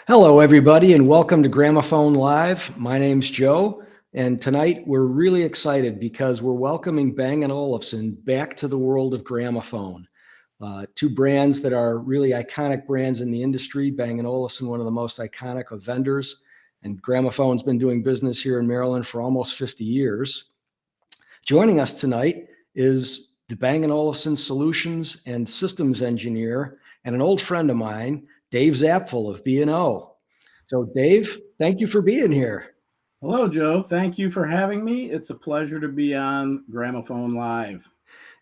Hello, everybody, and welcome to Gramophone Live. My name's Joe, and tonight we're really excited because we're welcoming Bang & Olufsen back to the world of gramophone. Two brands that are really iconic brands in the industry. Bang & Olufsen, one of the most iconic of vendors, and Gramophone's been doing business here in Maryland for almost 50 years. Joining us tonight is the Bang & Olufsen Solutions and Systems Engineer and an old friend of mine, Dave Zapfel of B&O. So Dave, thank you for being here. Hello, Joe. Thank you for having me. It's a pleasure to be on Gramophone Live.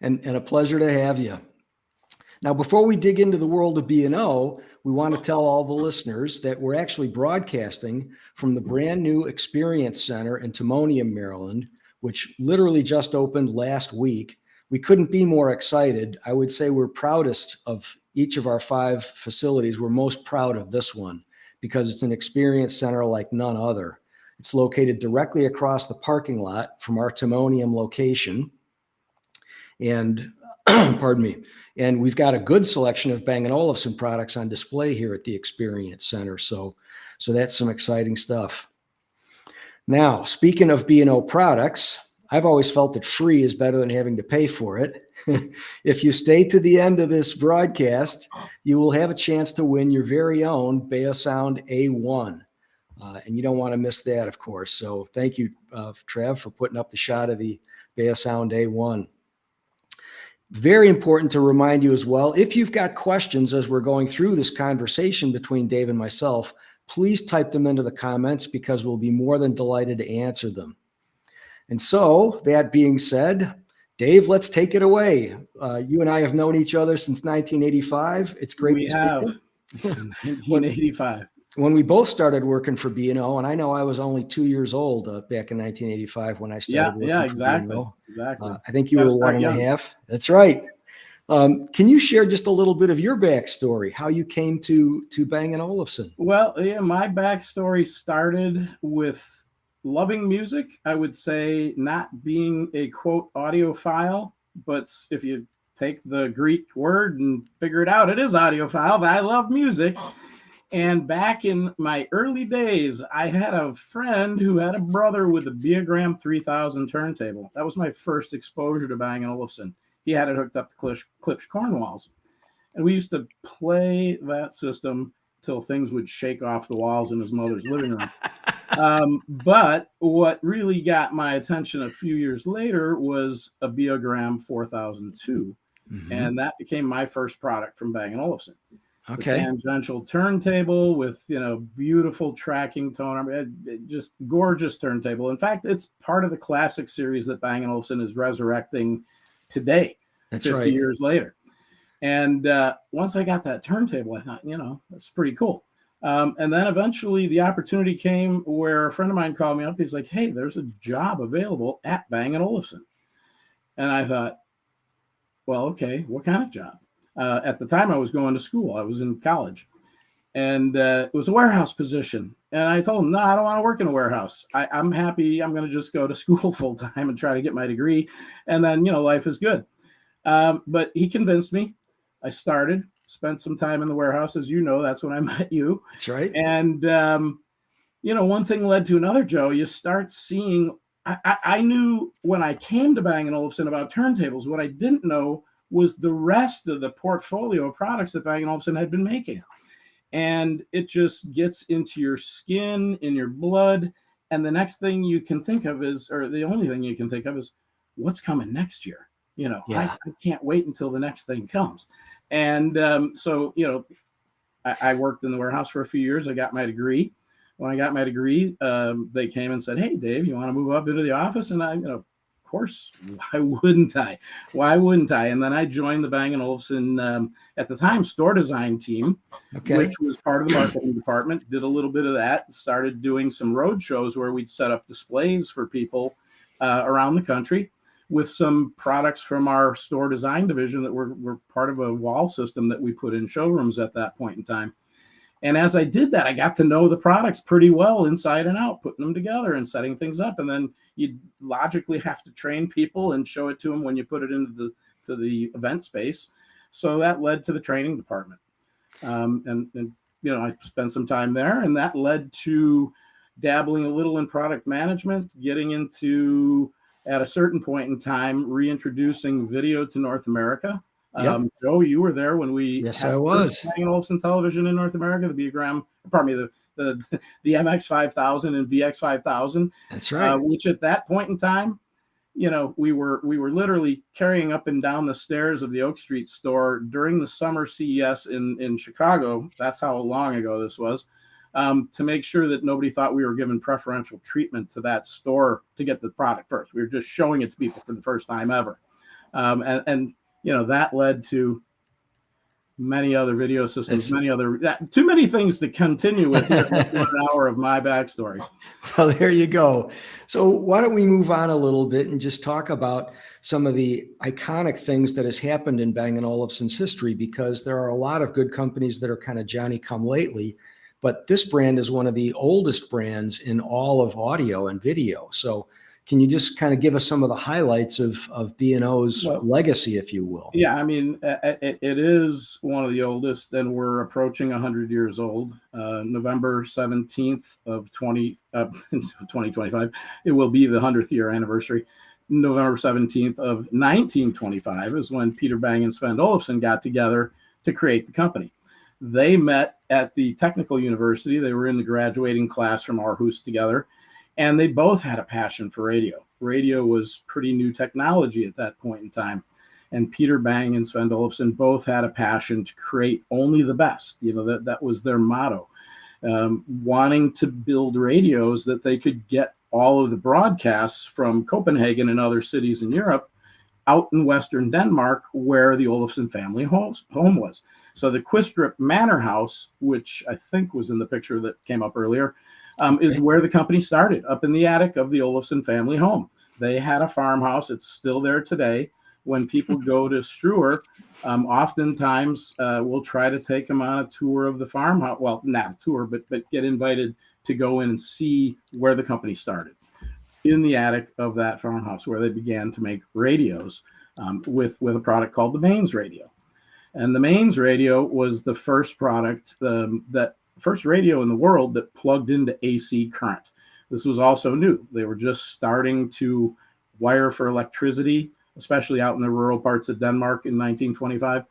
And a pleasure to have you. Now, before we dig into the world of B&O, we want to tell all the listeners that we're actually broadcasting from the brand new Experience Center in Timonium, Maryland, which literally just opened last week. We couldn't be more excited. I would say we're proudest of each of our 5 facilities. We're most proud of this one because it's an experience center like none other. It's located directly across the parking lot from our Timonium location. And pardon me. And we've got a good selection of Bang & Olufsen products on display here at the Experience Center. So that's some exciting stuff. Now, speaking of B&O products, I've always felt that free is better than having to pay for it. If you stay to the end of this broadcast, you will have a chance to win your very own Beosound A9. And you don't want to miss that, of course. So thank you, Trev, for putting up the shot of the Beosound A9. Very important to remind you as well, if you've got questions as we're going through this conversation between Dave and myself, please type them into the comments because we'll be more than delighted to answer them. And so, that being said, Dave, let's take it away. You and I have known each other since 1985. It's great to see you. 1985. When we both started working for B&O, and I know I was only 2 years old back in 1985 when I started working for exactly. B&O. Exactly. I think you were 1.5. That's right. Can you share just a little bit of your backstory, how you came to Bang & Olufsen? Well, yeah, my backstory started with loving music. I would say not being a, quote, audiophile, but if you take the Greek word and figure it out, it is audiophile, but I love music. And back in my early days, I had a friend who had a brother with a Beogram 3000 turntable. That was my first exposure to Bang & Olufsen. He had it hooked up to Klipsch Cornwalls. And we used to play that system till things would shake off the walls in his mother's living room. But what really got my attention a few years later was a Beogram 4002. Mm-hmm. And that became my first product from Bang & Olufsen. Okay. A tangential turntable with, beautiful tracking tone, just gorgeous turntable. In fact, it's part of the classic series that Bang & Olufsen is resurrecting today, That's 50 right. years later. And once I got that turntable, I thought, that's pretty cool. And then eventually the opportunity came where a friend of mine called me up. He's like, hey, there's a job available at Bang & Olufsen. And I thought, well, okay, what kind of job? At the time I was going to school. I was in college. And it was a warehouse position. And I told him, no, I don't want to work in a warehouse. I'm happy. I'm going to just go to school full time and try to get my degree. And then, life is good. But he convinced me. I started, spent some time in the warehouse. As you know, that's when I met you. That's right. And, one thing led to another, Joe. You start seeing, I knew when I came to Bang & Olufsen about turntables. What I didn't know was the rest of the portfolio of products that Bang & Olufsen had been making. And it just gets into your skin, in your blood. And the next thing you can think of is, or the only thing you can think of is, what's coming next year? I can't wait until the next thing comes. And so, I worked in the warehouse for a few years. I got my degree. When I got my degree, they came and said, hey, Dave, you want to move up into the office? And I, of course, why wouldn't I? And then I joined the Bang & Olufsen, at the time, store design team, which was part of the marketing department. Did a little bit of that. Started doing some road shows where we'd set up displays for people around the country with some products from our store design division that were part of a wall system that we put in showrooms at that point in time. And as I did that, I got to know the products pretty well inside and out, putting them together and setting things up. And then you logically have to train people and show it to them when you put it into the event space. So that led to the training department. And I spent some time there, and that led to dabbling a little in product management, getting into, at a certain point in time, reintroducing video to North America. Yep. Joe, you were there when we Yes, had I the was. first Bang Olufsen television in North America, the MX 5000 and VX 5000, That's right. which at that point in time, we were literally carrying up and down the stairs of the Oak Street store during the summer CES in Chicago. That's how long ago this was, to make sure that nobody thought we were giving preferential treatment to that store to get the product first. We were just showing it to people for the first time ever. And that led to many other video systems, too many things to continue with here in 1 hour of my backstory. Well, there you go. So why don't we move on a little bit and just talk about some of the iconic things that has happened in Bang & Olufsen's history, because there are a lot of good companies that are kind of Johnny come lately, but this brand is one of the oldest brands in all of audio and video. So can you just kind of give us some of the highlights of B&O's legacy, if you will? Yeah, I mean, it is one of the oldest, and we're approaching 100 years old. November 17th of 2025, it will be the 100th year anniversary. November 17th of 1925 is when Peter Bang and Sven Olufsen got together to create the company. They met at the Technical University. They were in the graduating class from Aarhus together, and they both had a passion for radio. Radio was pretty new technology at that point in time. And Peter Bang and Sven Olufsen both had a passion to create only the best. That was their motto, wanting to build radios that they could get all of the broadcasts from Copenhagen and other cities in Europe out in Western Denmark, where the Olufsen family home was. So the Quistrup Manor House, which I think was in the picture that came up earlier, is where the company started, up in the attic of the Olufsen family home. They had a farmhouse. It's still there today. When people go to Struer, oftentimes we'll try to take them on a tour of the farmhouse. Well, not a tour, but get invited to go in and see where the company started, in the attic of that farmhouse, where they began to make radios with a product called the Mains radio. And the Mains radio was the first product, that first radio in the world that plugged into AC current. This was also new. They were just starting to wire for electricity, especially out in the rural parts of Denmark in 1925.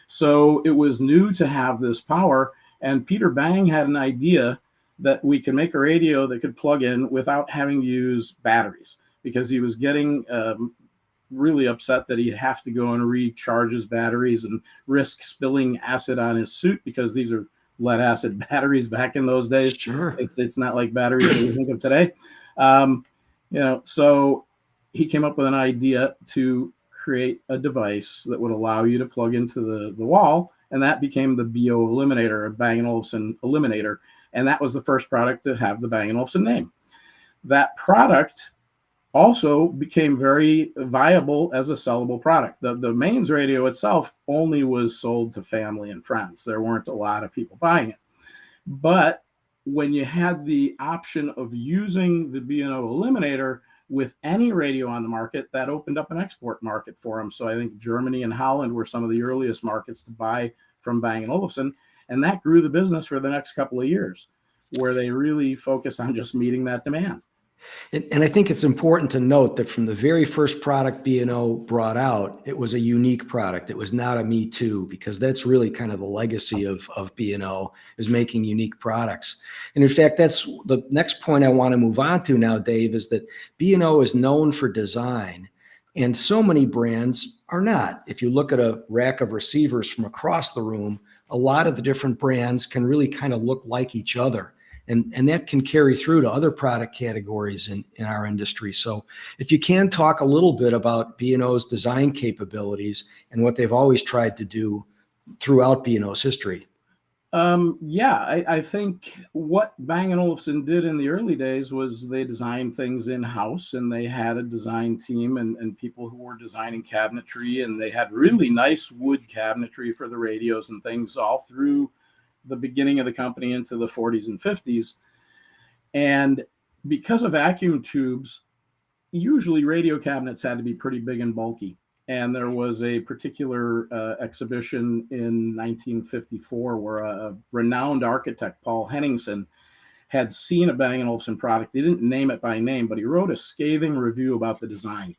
So it was new to have this power. And Peter Bang had an idea that we could make a radio that could plug in without having to use batteries, because he was getting really upset that he'd have to go and recharge his batteries and risk spilling acid on his suit, because these are lead acid batteries back in those days. Sure. It's not like batteries that we think of today. So he came up with an idea to create a device that would allow you to plug into the wall, and that became the Beo Eliminator, a Bang & Olufsen eliminator, and that was the first product to have the Bang & Olufsen name. That product also became very viable as a sellable product. The Mains radio itself only was sold to family and friends. There weren't a lot of people buying it. But when you had the option of using the B&O Eliminator with any radio on the market, that opened up an export market for them. So I think Germany and Holland were some of the earliest markets to buy from Bang & Olufsen. And that grew the business for the next couple of years, where they really focused on just meeting that demand. And I think it's important to note that from the very first product B&O brought out, it was a unique product. It was not a me too, because that's really kind of the legacy of B&O, is making unique products. And in fact, that's the next point I want to move on to now, Dave, is that B&O is known for design, and so many brands are not. If you look at a rack of receivers from across the room, a lot of the different brands can really kind of look like each other. And that can carry through to other product categories in our industry. So if you can talk a little bit about B&O's design capabilities and what they've always tried to do throughout B&O's history. I think what Bang & Olufsen did in the early days was they designed things in-house, and they had a design team and people who were designing cabinetry, and they had really nice wood cabinetry for the radios and things all through the beginning of the company into the 40s and 50s. And because of vacuum tubes, usually radio cabinets had to be pretty big and bulky. And there was a particular exhibition in 1954 where a renowned architect, Paul Henningsen, had seen a Bang & Olufsen product. He didn't name it by name, but he wrote a scathing review about the design,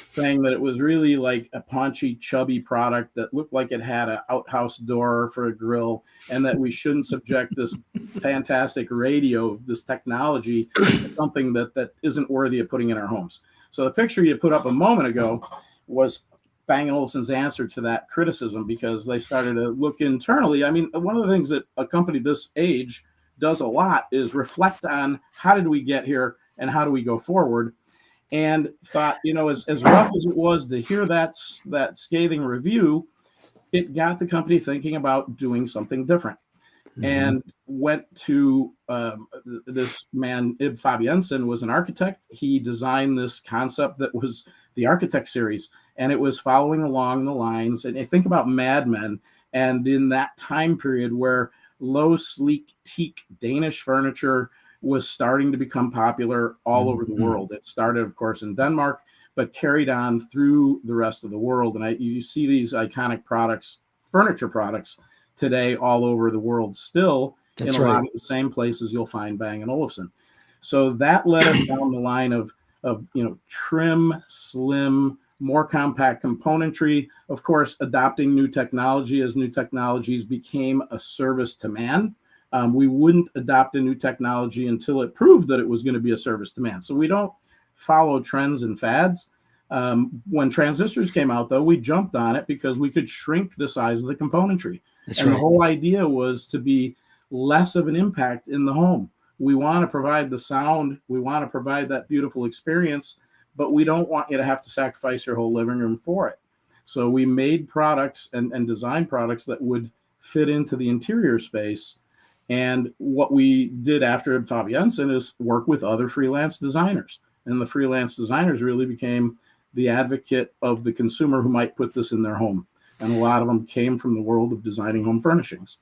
saying that it was really like a paunchy, chubby product that looked like it had an outhouse door for a grill, and that we shouldn't subject this fantastic radio, this technology, to something that isn't worthy of putting in our homes. So the picture you put up a moment ago was Bang & Olufsen's answer to that criticism, because they started to look internally. I mean, one of the things that a company this age does a lot is reflect on how did we get here and how do we go forward. And thought, as rough as it was to hear that scathing review, it got the company thinking about doing something different. Mm-hmm. And went to this man, Ib Fabiensen, was an architect. He designed this concept that was the Architect series, and it was following along the lines. And I think about Mad Men, and in that time period where low, sleek, teak Danish furniture was starting to become popular all over the world. It started, of course, in Denmark, but carried on through the rest of the world. And you see these iconic products, furniture products, today all over the world still. That's in a lot of the same places you'll find Bang & Olufsen. So that led us down the line of trim, slim, more compact componentry, of course, adopting new technology as new technologies became a service to man. We wouldn't adopt a new technology until it proved that it was going to be a service to man. So we don't follow trends and fads. When transistors came out, though, we jumped on it because we could shrink the size of the componentry. The whole idea was to be less of an impact in the home. We want to provide the sound. We want to provide that beautiful experience, but we don't want you to have to sacrifice your whole living room for it. So we made products and designed products that would fit into the interior space. And what we did after Ib Fabiensen is work with other freelance designers. And the freelance designers really became the advocate of the consumer who might put this in their home. And a lot of them came from the world of designing home furnishings.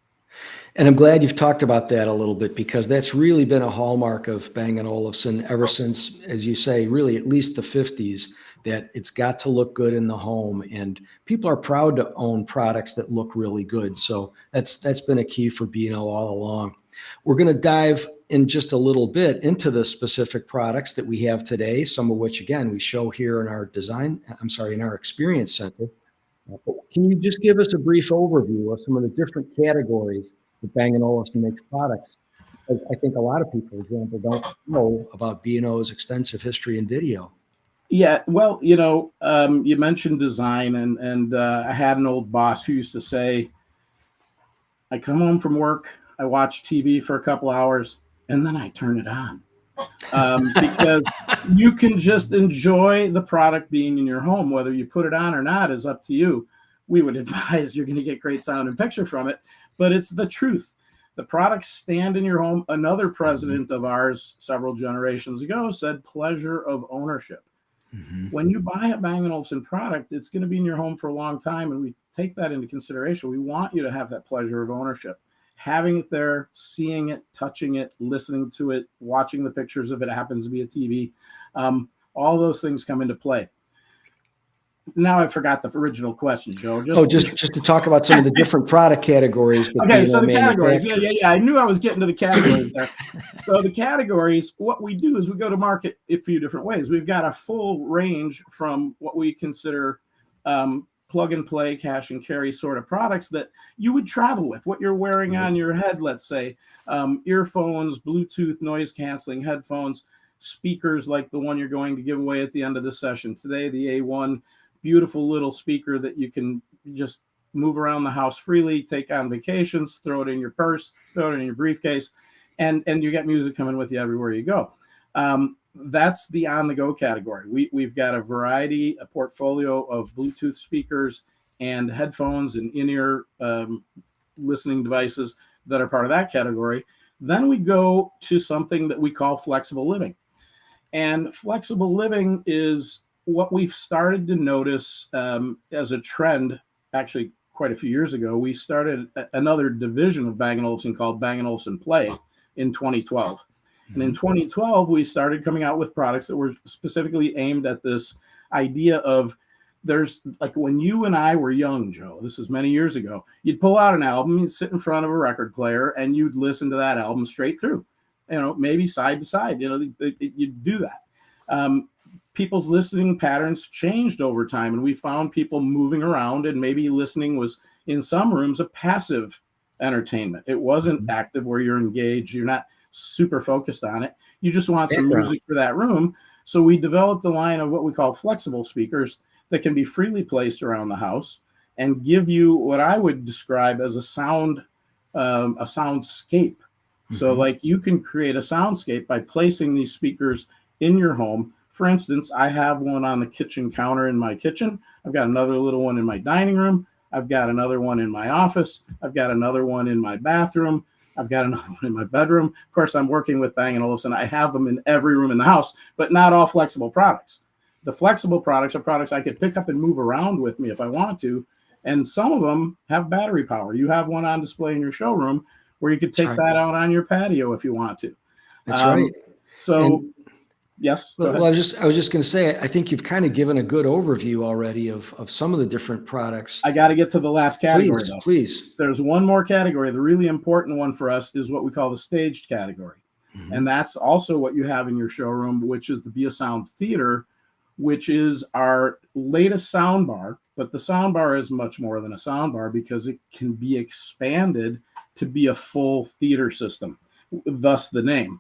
And I'm glad you've talked about that a little bit, because that's really been a hallmark of Bang & Olufsen ever since, as you say, really at least the 50s, that it's got to look good in the home. And people are proud to own products that look really good. So that's been a key for B&O all along. We're going to dive in just a little bit into the specific products that we have today, some of which, again, we show here in our in our experience center. But can you just give us a brief overview of some of the different categories that Bang & Olufsen makes products? Because I think a lot of people, for example, don't know about B&O's extensive history in video. Yeah, well, you mentioned design, and I had an old boss who used to say, I come home from work, I watch TV for a couple hours, and then I turn it on. Because you can just enjoy the product being in your home. Whether you put it on or not is up to you. We would advise you're going to get great sound and picture from it, but it's the truth. The products stand in your home. Another president of ours several generations ago said pleasure of ownership. Mm-hmm. When you buy a Bang & Olufsen product, it's going to be in your home for a long time, and we take that into consideration. We want you to have that pleasure of ownership. Having it there, seeing it, touching it, listening to it, watching the pictures if it happens to be a TV, all those things come into play. Now I forgot the original question, Joe. Just to talk about some of the different product categories. Okay, so the categories. Yeah. I knew I was getting to the categories there. So the categories, what we do is we go to market a few different ways. We've got a full range from what we consider plug and play, cash and carry sort of products that you would travel with, what you're wearing on your head, let's say, earphones, Bluetooth noise canceling headphones, speakers like the one you're going to give away at the end of the session today, the A1, beautiful little speaker that you can just move around the house freely, take on vacations, throw it in your purse, throw it in your briefcase, and you get music coming with you everywhere you go. That's the on-the-go category. We've got a portfolio of Bluetooth speakers and headphones and in-ear listening devices that are part of that category. Then we go to something that we call flexible living. And flexible living is what we've started to notice as a trend. Actually, quite a few years ago, we started another division of Bang & Olufsen called Bang & Olufsen Play in 2012. And in 2012, we started coming out with products that were specifically aimed at this idea of there's like when you and I were young, Joe, this is many years ago, you'd pull out an album, you'd sit in front of a record player, and you'd listen to that album straight through, maybe side to side, you'd do that. People's listening patterns changed over time, and we found people moving around, and maybe listening was in some rooms a passive entertainment. It wasn't active where you're engaged. You're not super focused on it. You just want some music for that room. So we developed a line of what we call flexible speakers that can be freely placed around the house and give you what I would describe as a soundscape. So like you can create a soundscape by placing these speakers in your home. For instance, I have one on the kitchen counter in my kitchen. I've got another little one in my dining room. I've got another one in my office. I've got another one in my bathroom. I've got another one in my bedroom. Of course, I'm working with Bang & Olufsen. I have them in every room in the house, but not all flexible products. The flexible products are products I could pick up and move around with me if I want to. And some of them have battery power. You have one on display in your showroom where you could take that out on your patio if you want to. That's right. So, yes. Well, I was just going to say, I think you've kind of given a good overview already of some of the different products. I got to get to the last category, though. Please. There's one more category. The really important one for us is what we call the staged category. And that's also what you have in your showroom, which is the Beosound Theater, which is our latest sound bar. But the sound bar is much more than a sound bar because it can be expanded to be a full theater system, thus the name.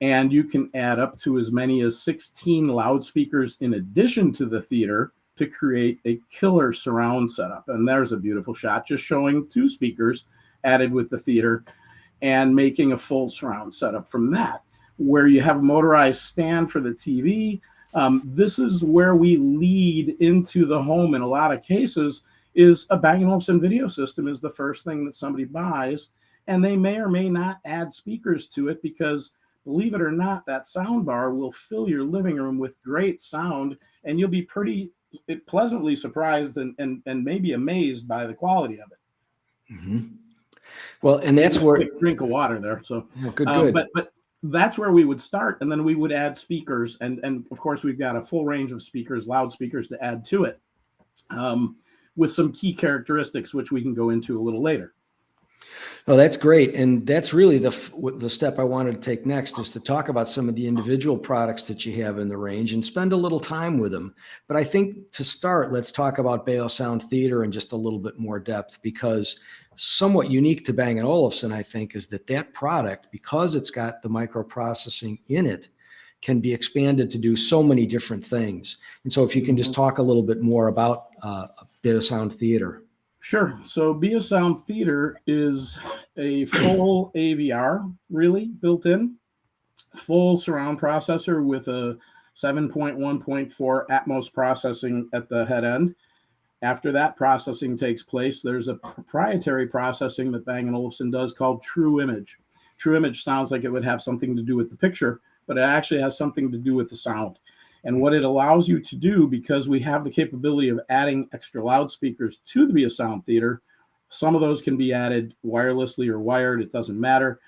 And you can add up to as many as 16 loudspeakers in addition to the theater to create a killer surround setup. And there's a beautiful shot just showing 2 speakers added with the theater and making a full surround setup from that, where you have a motorized stand for the TV. This is where we lead into the home in a lot of cases. Is a Bang & Olufsen video system is the first thing that somebody buys, and they may or may not add speakers to it because, believe it or not, that sound bar will fill your living room with great sound, and you'll be pretty pleasantly surprised and maybe amazed by the quality of it. Well, and that's where quick drink of water there. So good. But that's where we would start, and then we would add speakers, and of course we've got a full range of speakers, loudspeakers to add to it, with some key characteristics which we can go into a little later. Oh, that's great. And that's really the step I wanted to take next, is to talk about some of the individual products that you have in the range and spend a little time with them. But I think to start, let's talk about Beosound Theater in just a little bit more depth, because somewhat unique to Bang & Olufsen, I think, is that product, because it's got the microprocessing in it, can be expanded to do so many different things. And so if you can just talk a little bit more about Beosound Theater. Sure. So Beosound Theater is a full AVR, really, built in, full surround processor with a 7.1.4 Atmos processing at the head end. After that processing takes place, there's a proprietary processing that Bang & Olufsen does called True Image. True Image sounds like it would have something to do with the picture, but it actually has something to do with the sound. And what it allows you to do, because we have the capability of adding extra loudspeakers to the Beosound Theater, some of those can be added wirelessly or wired, it doesn't matter.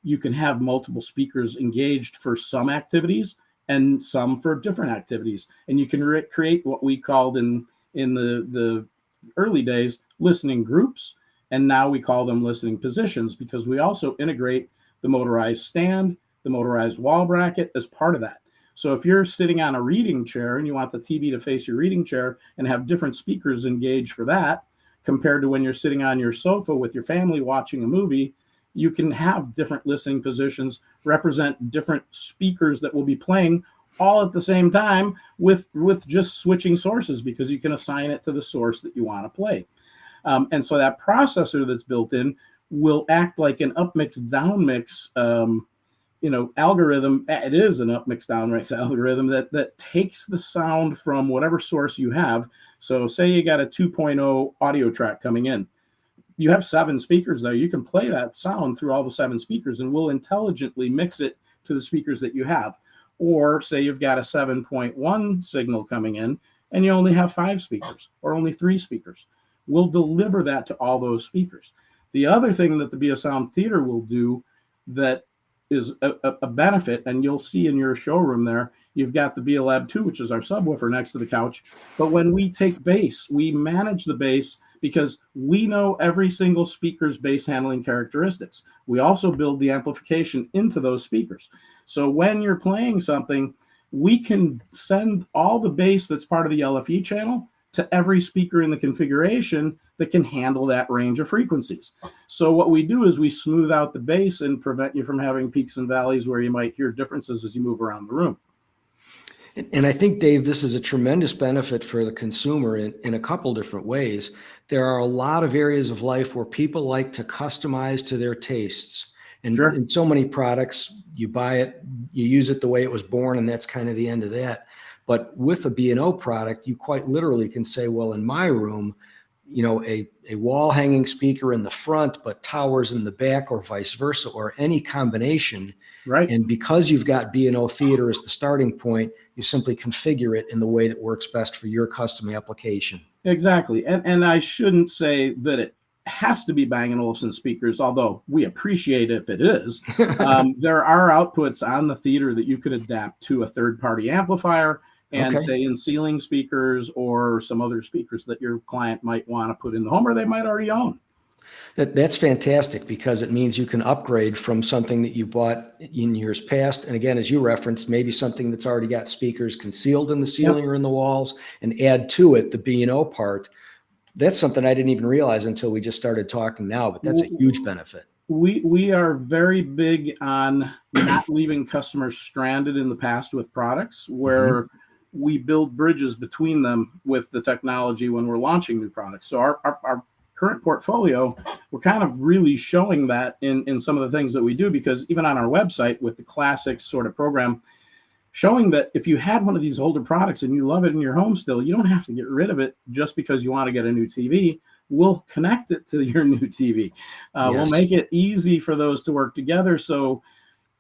You can have multiple speakers engaged for some activities and some for different activities. And you can create what we called in the early days listening groups, and now we call them listening positions, because we also integrate the motorized stand, the motorized wall bracket as part of that. So if you're sitting on a reading chair and you want the TV to face your reading chair and have different speakers engaged for that, compared to when you're sitting on your sofa with your family watching a movie, you can have different listening positions represent different speakers that will be playing all at the same time with just switching sources, because you can assign it to the source that you want to play. And so that processor that's built in will act like an upmix downmix algorithm. It is an upmix downmix algorithm that takes the sound from whatever source you have. So say you got a 2.0 audio track coming in. You have 7 speakers there. You can play that sound through all the 7 speakers, and we'll intelligently mix it to the speakers that you have. Or say you've got a 7.1 signal coming in and you only have 5 speakers or only 3 speakers. We'll deliver that to all those speakers. The other thing that the Beosound Theater will do that is a benefit, and you'll see in your showroom there, You've got the Beolab 2, which is our subwoofer next to the couch. But when we take bass, we manage the bass because we know every single speaker's bass handling characteristics. We also build the amplification into those speakers. So when you're playing something, we can send all the bass that's part of the LFE channel to every speaker in the configuration that can handle that range of frequencies. So what we do is we smooth out the bass and prevent you from having peaks and valleys where you might hear differences as you move around the room. And I think, Dave, this is a tremendous benefit for the consumer in a couple different ways. There are a lot of areas of life where people like to customize to their tastes. And Sure. in so many products, you buy it, you use it the way it was born, and that's kind of the end of that. But with a B&O product, you quite literally can say, well, in my room, you know, a wall hanging speaker in the front, but towers in the back, or vice versa, or any combination. Right. And because you've got B&O Theater as the starting point, you simply configure it in the way that works best for your custom application. Exactly. And I shouldn't say that it has to be Bang & Olufsen speakers, although we appreciate if it is. There are outputs on the theater that you could adapt to a third-party amplifier and Okay. say in ceiling speakers or some other speakers that your client might want to put in the home or they might already own. That's fantastic, because it means you can upgrade from something that you bought in years past. And again, as you referenced, maybe something that's already got speakers concealed in the ceiling or in the walls, and add to it the B&O part. That's something I didn't even realize until we just started talking now, but that's a huge benefit. We are very big on not leaving customers stranded in the past with products, where we build bridges between them with the technology when we're launching new products. So our current portfolio, we're kind of really showing that in some of the things that we do, because even on our website with the classics sort of program, showing that if you had one of these older products and you love it in your home still, you don't have to get rid of it just because you want to get a new TV. We'll connect it to your new TV. We'll make it easy for those to work together. So,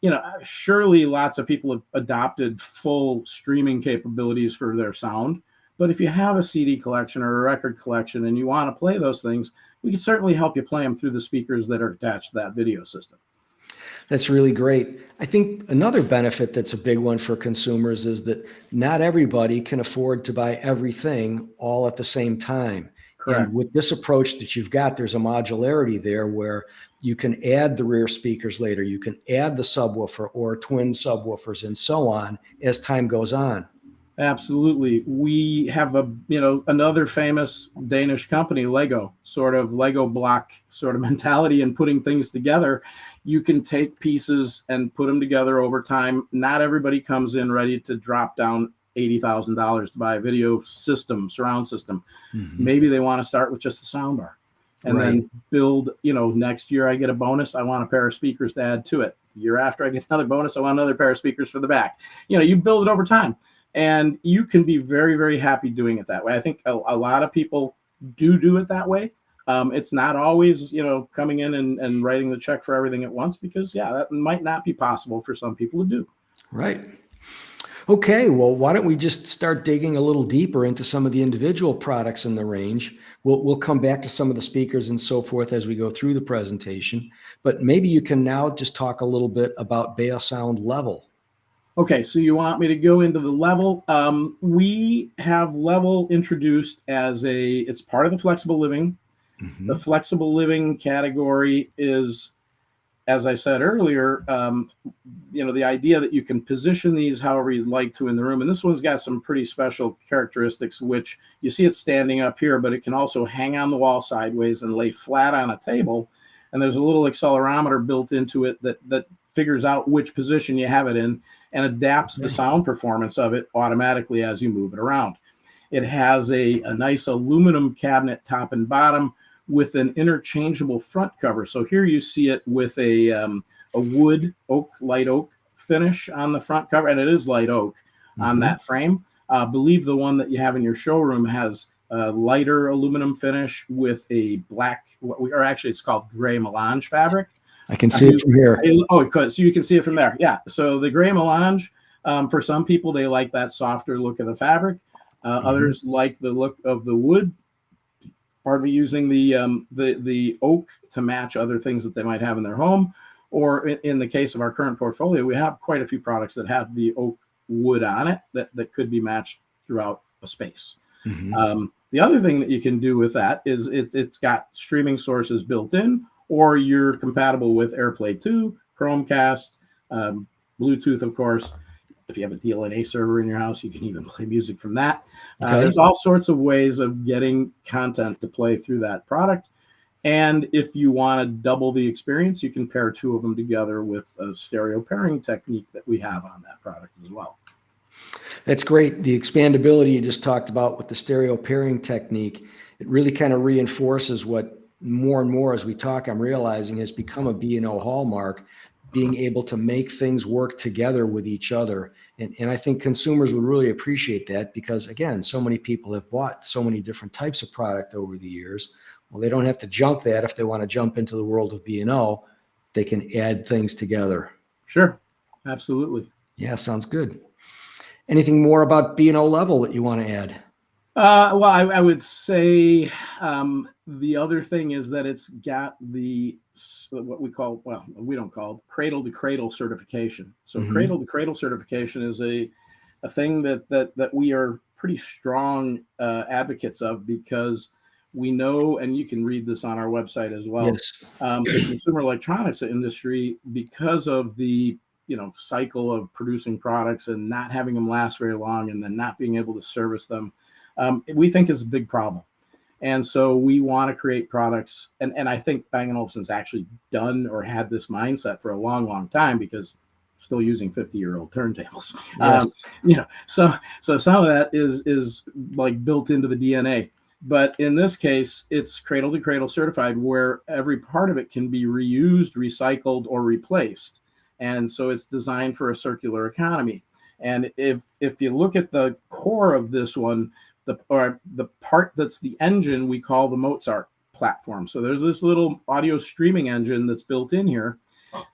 you know, surely lots of people have adopted full streaming capabilities for their sound. But if you have a CD collection or a record collection and you want to play those things, we can certainly help you play them through the speakers that are attached to that video system. That's really great. I think another benefit that's a big one for consumers is that not everybody can afford to buy everything all at the same time. Correct. And with this approach that you've got, there's a modularity there where you can add the rear speakers later, you can add the subwoofer or twin subwoofers and so on as time goes on. Absolutely. We have another famous Danish company, Lego, sort of Lego block sort of mentality and putting things together. You can take pieces and put them together over time. Not everybody comes in ready to drop down $80,000 to buy a video system, surround system. Maybe they want to start with just the soundbar and then build, next year I get a bonus. I want a pair of speakers to add to it. The year after I get another bonus, I want another pair of speakers for the back. You build it over time. And you can be very, very happy doing it that way. I think a lot of people do it that way. It's not always, coming in and writing the check for everything at once, because, that might not be possible for some people to do. Right. Okay, well, why don't we just start digging a little deeper into some of the individual products in the range. We'll come back to some of the speakers and so forth as we go through the presentation. But maybe you can now just talk a little bit about Beosound Level. Okay, so you want me to go into the Level? We have Level introduced as it's part of the flexible living. The flexible living category is, as I said earlier, the idea that you can position these however you'd like to in the room. And this one's got some pretty special characteristics, which you see it standing up here, but it can also hang on the wall sideways and lay flat on a table. And there's a little accelerometer built into it that figures out which position you have it in and adapts the sound performance of it automatically as you move it around. It has a nice aluminum cabinet top and bottom with an interchangeable front cover. So here you see it with a wood light oak finish on the front cover, and it is light oak on that frame. I believe the one that you have in your showroom has a lighter aluminum finish with a black, it's called gray melange fabric. I can see it from here. Oh, good. So you can see it from there. Yeah. So the gray melange, for some people, they like that softer look of the fabric. Others like the look of the wood. Pardon me, using the oak to match other things that they might have in their home. Or in the case of our current portfolio, we have quite a few products that have the oak wood on it that could be matched throughout a space. Mm-hmm. The other thing that you can do with that is it's got streaming sources built in, or you're compatible with AirPlay 2, Chromecast, Bluetooth, of course. If you have a DLNA server in your house, you can even play music from that. Okay. There's all sorts of ways of getting content to play through that product. And if you want to double the experience, you can pair two of them together with a stereo pairing technique that we have on that product as well. That's great. The expandability you just talked about with the stereo pairing technique, it really kind of reinforces what more and more as we talk, I'm realizing has become a B&O hallmark, being able to make things work together with each other. And I think consumers would really appreciate that because, again, so many people have bought so many different types of product over the years. Well, they don't have to junk that if they want to jump into the world of B&O. They can add things together. Sure, absolutely. Yeah, sounds good. Anything more about B&O Level that you want to add? Well, I would say the other thing is that it's got what we call, well, we don't call it cradle to cradle certification. So Mm-hmm. cradle to cradle certification is a thing that we are pretty strong advocates of, because we know, and you can read this on our website as well. Yes. The consumer electronics industry, because of the cycle of producing products and not having them last very long, and then not being able to service them, we think is a big problem. And so we want to create products, and I think Bang & Olufsen's actually done or had this mindset for a long, long time, because still using 50-year-old turntables. Yes. So some of that is like built into the DNA. But in this case, it's cradle to cradle certified, where every part of it can be reused, recycled, or replaced. And so it's designed for a circular economy. And if you look at the core of this one, the part that's the engine, we call the Mozart platform. So there's this little audio streaming engine that's built in here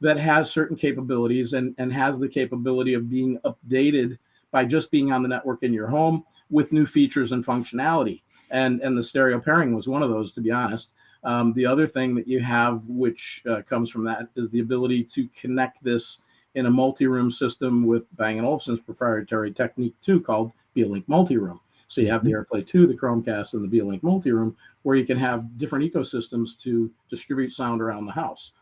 that has certain capabilities and has the capability of being updated by just being on the network in your home with new features and functionality. And the stereo pairing was one of those, to be honest. The other thing that you have, which comes from that, is the ability to connect this in a multi-room system with Bang & Olufsen's proprietary technique too, called Beolink Multi-Room. So you have the AirPlay 2, the Chromecast, and the Beolink Multi-Room, where you can have different ecosystems to distribute sound around the house.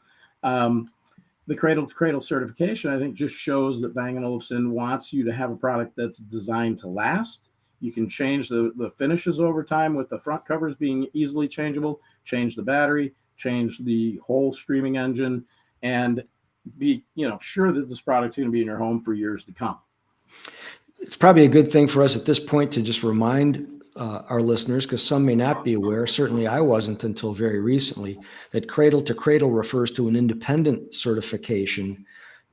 The cradle-to-cradle certification, I think, just shows that Bang & Olufsen wants you to have a product that's designed to last. You can change the finishes over time, with the front covers being easily changeable, change the battery, change the whole streaming engine, and be sure that this product's going to be in your home for years to come. It's probably a good thing for us at this point to just remind our listeners, because some may not be aware, certainly I wasn't until very recently, that cradle to cradle refers to an independent certification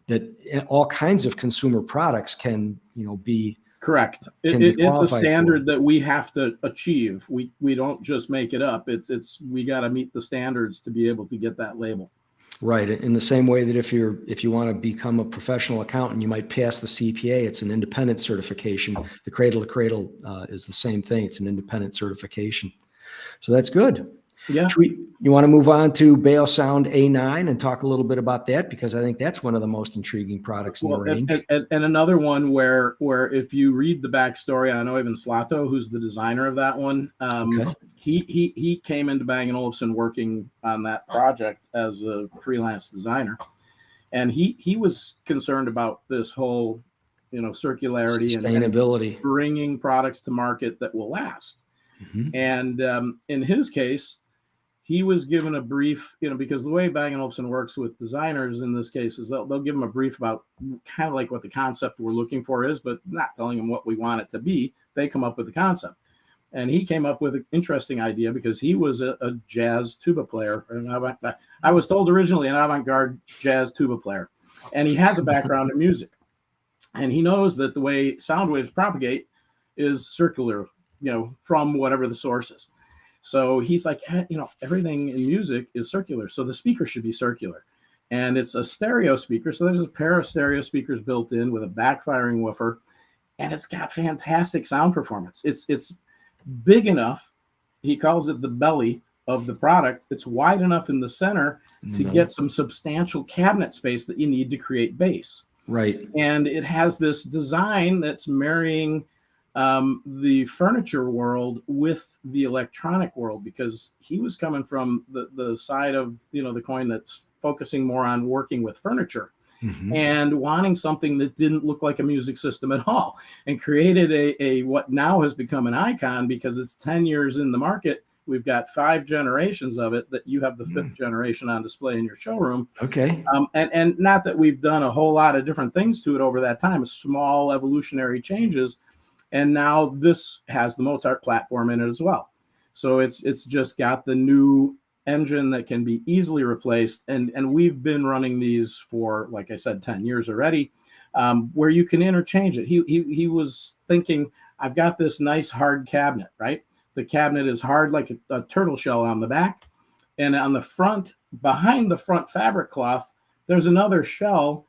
that all kinds of consumer products can be correct. It's a standard that we have to achieve. We don't just make it up. We got to meet the standards to be able to get that label. Right. In the same way that if you want to become a professional accountant, you might pass the CPA. It's an independent certification. The cradle to cradle is the same thing. It's an independent certification. So that's good. Yeah. You want to move on to Beosound A9 and talk a little bit about that, because I think that's one of the most intriguing products in the range. And another one where if you read the backstory on Oyvind Slato, who's the designer of that one, Okay. he came into Bang & Olufsen working on that project as a freelance designer, and he was concerned about this whole circularity Sustainability, and bringing products to market that will last. Mm-hmm. And in his case, he was given a brief, because the way Bang & Olufsen works with designers in this case is they'll give them a brief about kind of like what the concept we're looking for is, but not telling them what we want it to be. They come up with the concept. And he came up with an interesting idea, because he was a jazz tuba player. I was told originally an avant-garde jazz tuba player. And he has a background in music. And he knows that the way sound waves propagate is circular, from whatever the source is. So he's like, everything in music is circular, so the speaker should be circular. And it's a stereo speaker, so there's a pair of stereo speakers built in with a backfiring woofer, and it's got fantastic sound performance. It's big enough, he calls it the belly of the product. It's wide enough in the center to get some substantial cabinet space that you need to create bass. Right. And it has this design that's marrying the furniture world with the electronic world, because he was coming from the side of, the coin that's focusing more on working with furniture Mhm. and wanting something that didn't look like a music system at all, and created a what now has become an icon because it's 10 years in the market. We've got 5 generations of it, that you have the 5th generation on display in your showroom. Okay. And not that we've done a whole lot of different things to it over that time, small evolutionary changes. And now this has the Mozart platform in it as well. So it's just got the new engine that can be easily replaced. And we've been running these for, like I said, 10 years already, where you can interchange it. He was thinking, I've got this nice hard cabinet, right? The cabinet is hard like a turtle shell on the back. And on the front, behind the front fabric cloth, there's another shell,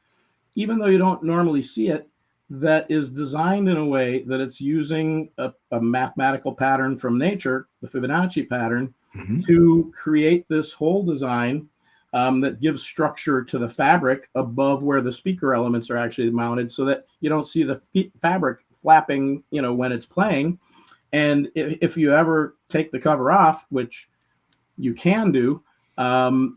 even though you don't normally see it, that is designed in a way that it's using a mathematical pattern from nature, the Fibonacci pattern, Mhm. to create this whole design that gives structure to the fabric above where the speaker elements are actually mounted, so that you don't see the fabric flapping, when it's playing. And if you ever take the cover off, which you can do,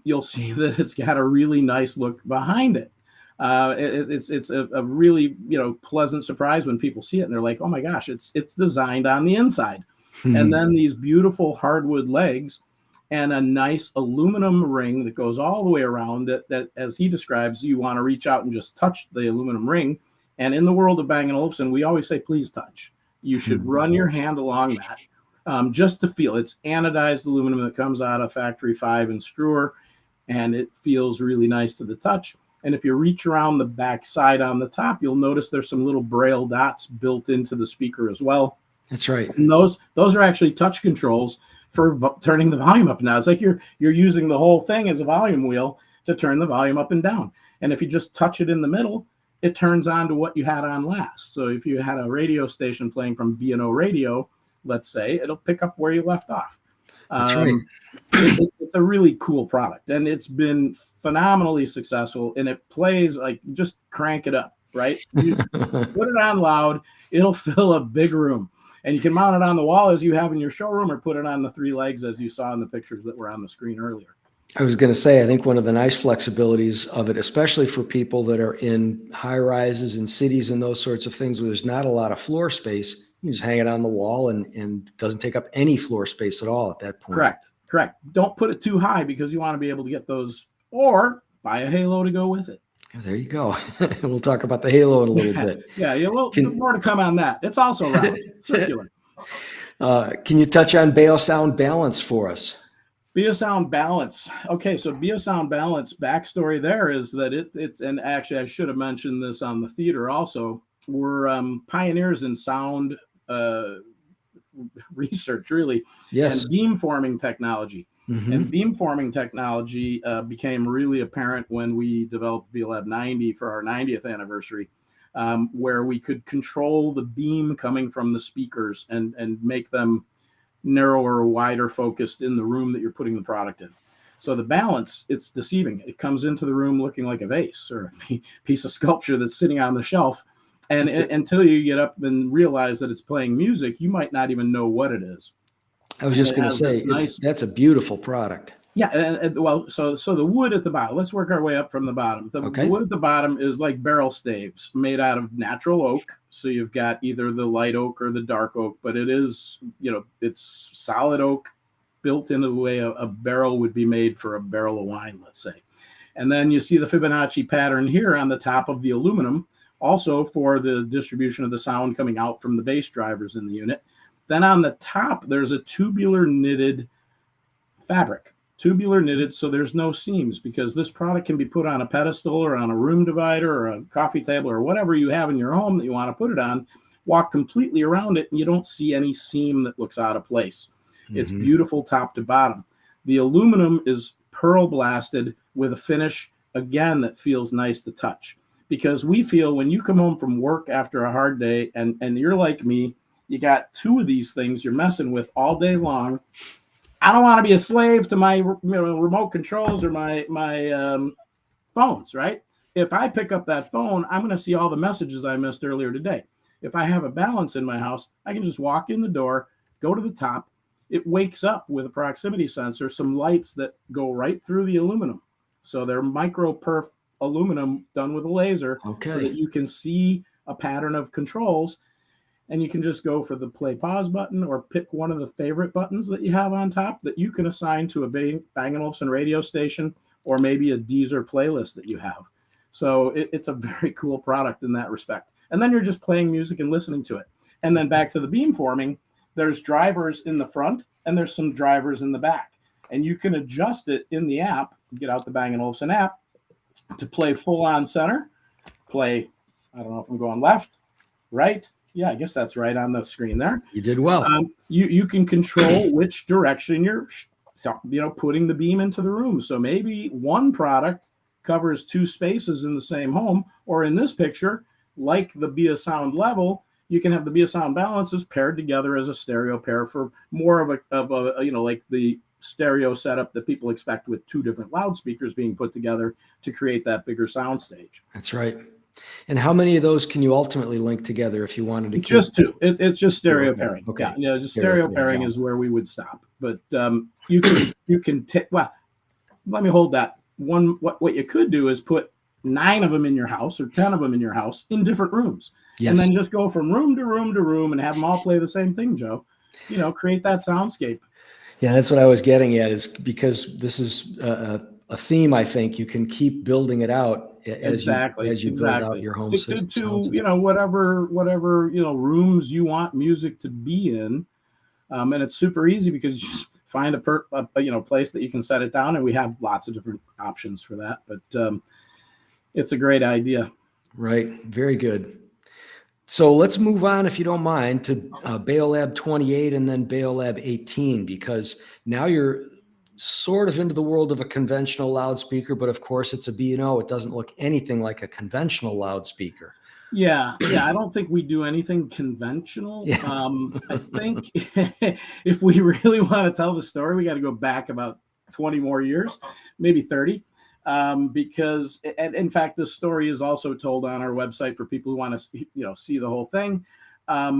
you'll see that it's got a really nice look behind it. It's a really pleasant surprise when people see it and they're like, oh my gosh, it's designed on the inside. And Hmm. then these beautiful hardwood legs and a nice aluminum ring that goes all the way around it, that, as he describes, you want to reach out and just touch the aluminum ring. And in the world of Bang & Olufsen, we always say, please touch. You should run your hand along that, just to feel. It's anodized aluminum that comes out of Factory 5 in Struer, and it feels really nice to the touch. And if you reach around the back side on the top, you'll notice there's some little braille dots built into the speaker as well. That's right. And those are actually touch controls for turning the volume up and down. It's like you're using the whole thing as a volume wheel to turn the volume up and down. And if you just touch it in the middle, it turns on to what you had on last. So if you had a radio station playing from B&O Radio, let's say, it'll pick up where you left off. That's right. It's a really cool product, and it's been phenomenally successful, and it plays like, just crank it up, right? You put it on loud, it'll fill a big room. And you can mount it on the wall as you have in your showroom, or put it on the 3 legs as you saw in the pictures that were on the screen earlier. I was going to say, I think one of the nice flexibilities of it, especially for people that are in high rises in cities and those sorts of things where there's not a lot of floor space, you just hang it on the wall and doesn't take up any floor space at all at that point. Correct. Don't put it too high, because you want to be able to get those, or buy a halo to go with it. There you go. We'll talk about the halo in a little bit. Yeah, more to come on that. It's also round, circular. Can you touch on Beosound Balance for us? Beosound Balance. Okay, so Beosound Balance, backstory there is that it's, and actually I should have mentioned this on the theater also, we're pioneers in sound research, really, Yes. and beamforming technology. Mhm. And beamforming technology became really apparent when we developed Beolab 90 for our 90th anniversary, where we could control the beam coming from the speakers and make them narrower or wider focused in the room that you're putting the product in. So the balance, it's deceiving. It comes into the room looking like a vase or a piece of sculpture that's sitting on the shelf. And until you get up and realize that it's playing music, you might not even know what it is. I was just going to say, that's a beautiful product. Yeah, well, so the wood at the bottom. Let's work our way up from the bottom. The wood at the bottom is like barrel staves made out of natural oak. So you've got either the light oak or the dark oak, but it is, it's solid oak built in the way a barrel would be made for a barrel of wine, let's say. And then you see the Fibonacci pattern here on the top of the aluminum, also for the distribution of the sound coming out from the bass drivers in the unit. Then on the top, there's a tubular knitted fabric. Tubular knitted, so there's no seams, because this product can be put on a pedestal or on a room divider or a coffee table or whatever you have in your home that you want to put it on. Walk completely around it and you don't see any seam that looks out of place. Mm-hmm. It's beautiful top to bottom. The aluminum is pearl blasted with a finish, again, that feels nice to touch, because we feel when you come home from work after a hard day and you're like me, you got 2 of these things you're messing with all day long. I don't want to be a slave to my remote controls or my phones, right? if I pick up that phone, I'm going to see all the messages I missed earlier today. If I have a Balance in my house, I can just walk in the door, go to the top. It wakes up with a proximity sensor, some lights that go right through the aluminum. So they're micro perf aluminum done with a laser, so that Okay. you can see a pattern of controls, and you can just go for the play pause button or pick one of the favorite buttons that you have on top that you can assign to a Bang & Olufsen radio station, or maybe a Deezer playlist that you have. So it's a very cool product in that respect. And then you're just playing music and listening to it. And then back to the beamforming, there's drivers in the front and there's some drivers in the back. And you can adjust it in the app, get out the Bang & Olufsen app, to play full on center, play, I don't know if I'm going left, right. Yeah, I guess that's right on the screen there. You did well. You can control which direction you're putting the beam into the room. So maybe one product covers 2 spaces in the same home, or in this picture, like the Beosound Level, you can have the Beosound Balances paired together as a stereo pair for more of a like the stereo setup that people expect, with 2 different loudspeakers being put together to create that bigger sound stage. That's right. And how many of those can you ultimately link together if you wanted to? Just 2. It's just stereo pairing. Okay. Yeah, just stereo pairing is where we would stop. But you can take. Well, let me hold that. What you could do is put 9 of them in your house, or 10 of them in your house, in different rooms. Yes. And then just go from room to room to room and have them all play the same thing, Joe. Create that soundscape. Yeah, that's what I was getting at, is because this is a theme. I think you can keep building it out as you build out your home system. To whatever rooms you want music to be in, and it's super easy because you just find a place that you can set it down, and we have lots of different options for that. But it's a great idea. Right. Very good. So let's move on, if you don't mind, to Beolab 28 and then Beolab 18, because now you're sort of into the world of a conventional loudspeaker, but of course it's a B&O. It doesn't look anything like a conventional loudspeaker. Yeah. I don't think we do anything conventional. Yeah. I think if we really want to tell the story, we got to go back about 20 more years, maybe 30. Because, and in fact, this story is also told on our website for people who want to, see the whole thing.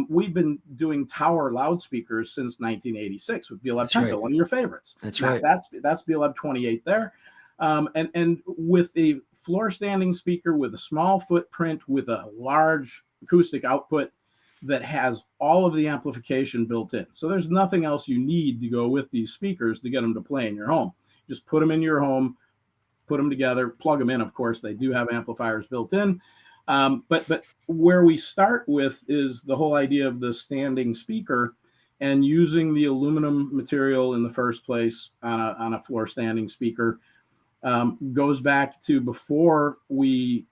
We've been doing tower loudspeakers since 1986 with Beolab Penta, right. One of your favorites. That's right. That's Beolab 28 there. And with a floor standing speaker with a small footprint with a large acoustic output that has all of the amplification built in. So there's nothing else you need to go with these speakers to get them to play in your home. Just put them in your home, put them together, plug them in. Of course, they do have amplifiers built in. But where we start with is the whole idea of the standing speaker, and using the aluminum material in the first place on a floor standing speaker goes back to before we,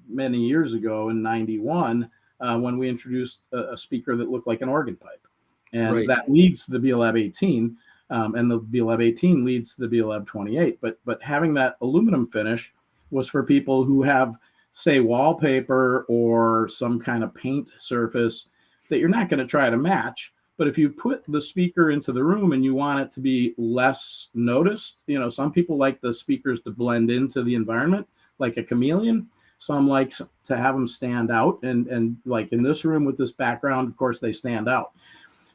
many years ago in 91, when we introduced a speaker that looked like an organ pipe. And right. That leads to the Beolab 18. And the Beolab 18 leads to the Beolab 28. But having that aluminum finish was for people who have, say, wallpaper or some kind of paint surface that you're not going to try to match. But if you put the speaker into the room and you want it to be less noticed, some people like the speakers to blend into the environment like a chameleon. Some like to have them stand out. And like in this room with this background, of course, they stand out.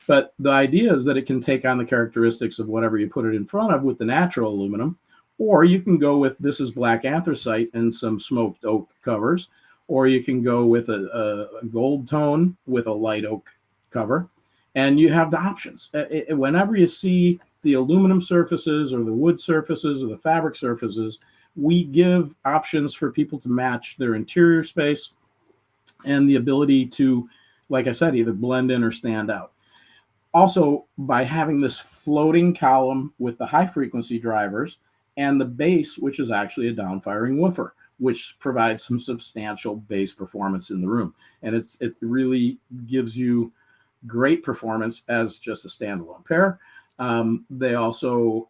But the idea is that it can take on the characteristics of whatever you put it in front of with the natural aluminum, or you can go with, this is black anthracite and some smoked oak covers, or you can go with a gold tone with a light oak cover, and you have the options. Whenever you see the aluminum surfaces or the wood surfaces or the fabric surfaces, we give options for people to match their interior space and the ability to, like I said, either blend in or stand out. Also, by having this floating column with the high frequency drivers and the bass, which is actually a downfiring woofer, which provides some substantial bass performance in the room. And it really gives you great performance as just a standalone pair. They also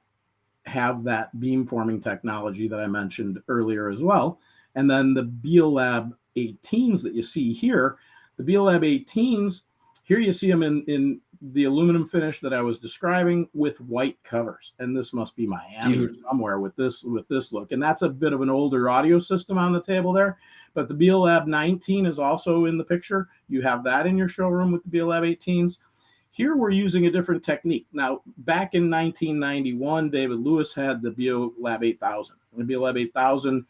have that beamforming technology that I mentioned earlier as well. And then the Beolab 18s that you see here, the Beolab 18s, here you see them in the aluminum finish that I was describing with white covers. And this must be Miami or somewhere with this look. And that's a bit of an older audio system on the table there. But the Beolab 19 is also in the picture. You have that in your showroom with the Beolab 18s. Here we're using a different technique. Now, back in 1991, David Lewis had the Beolab 8000. The Beolab 8000,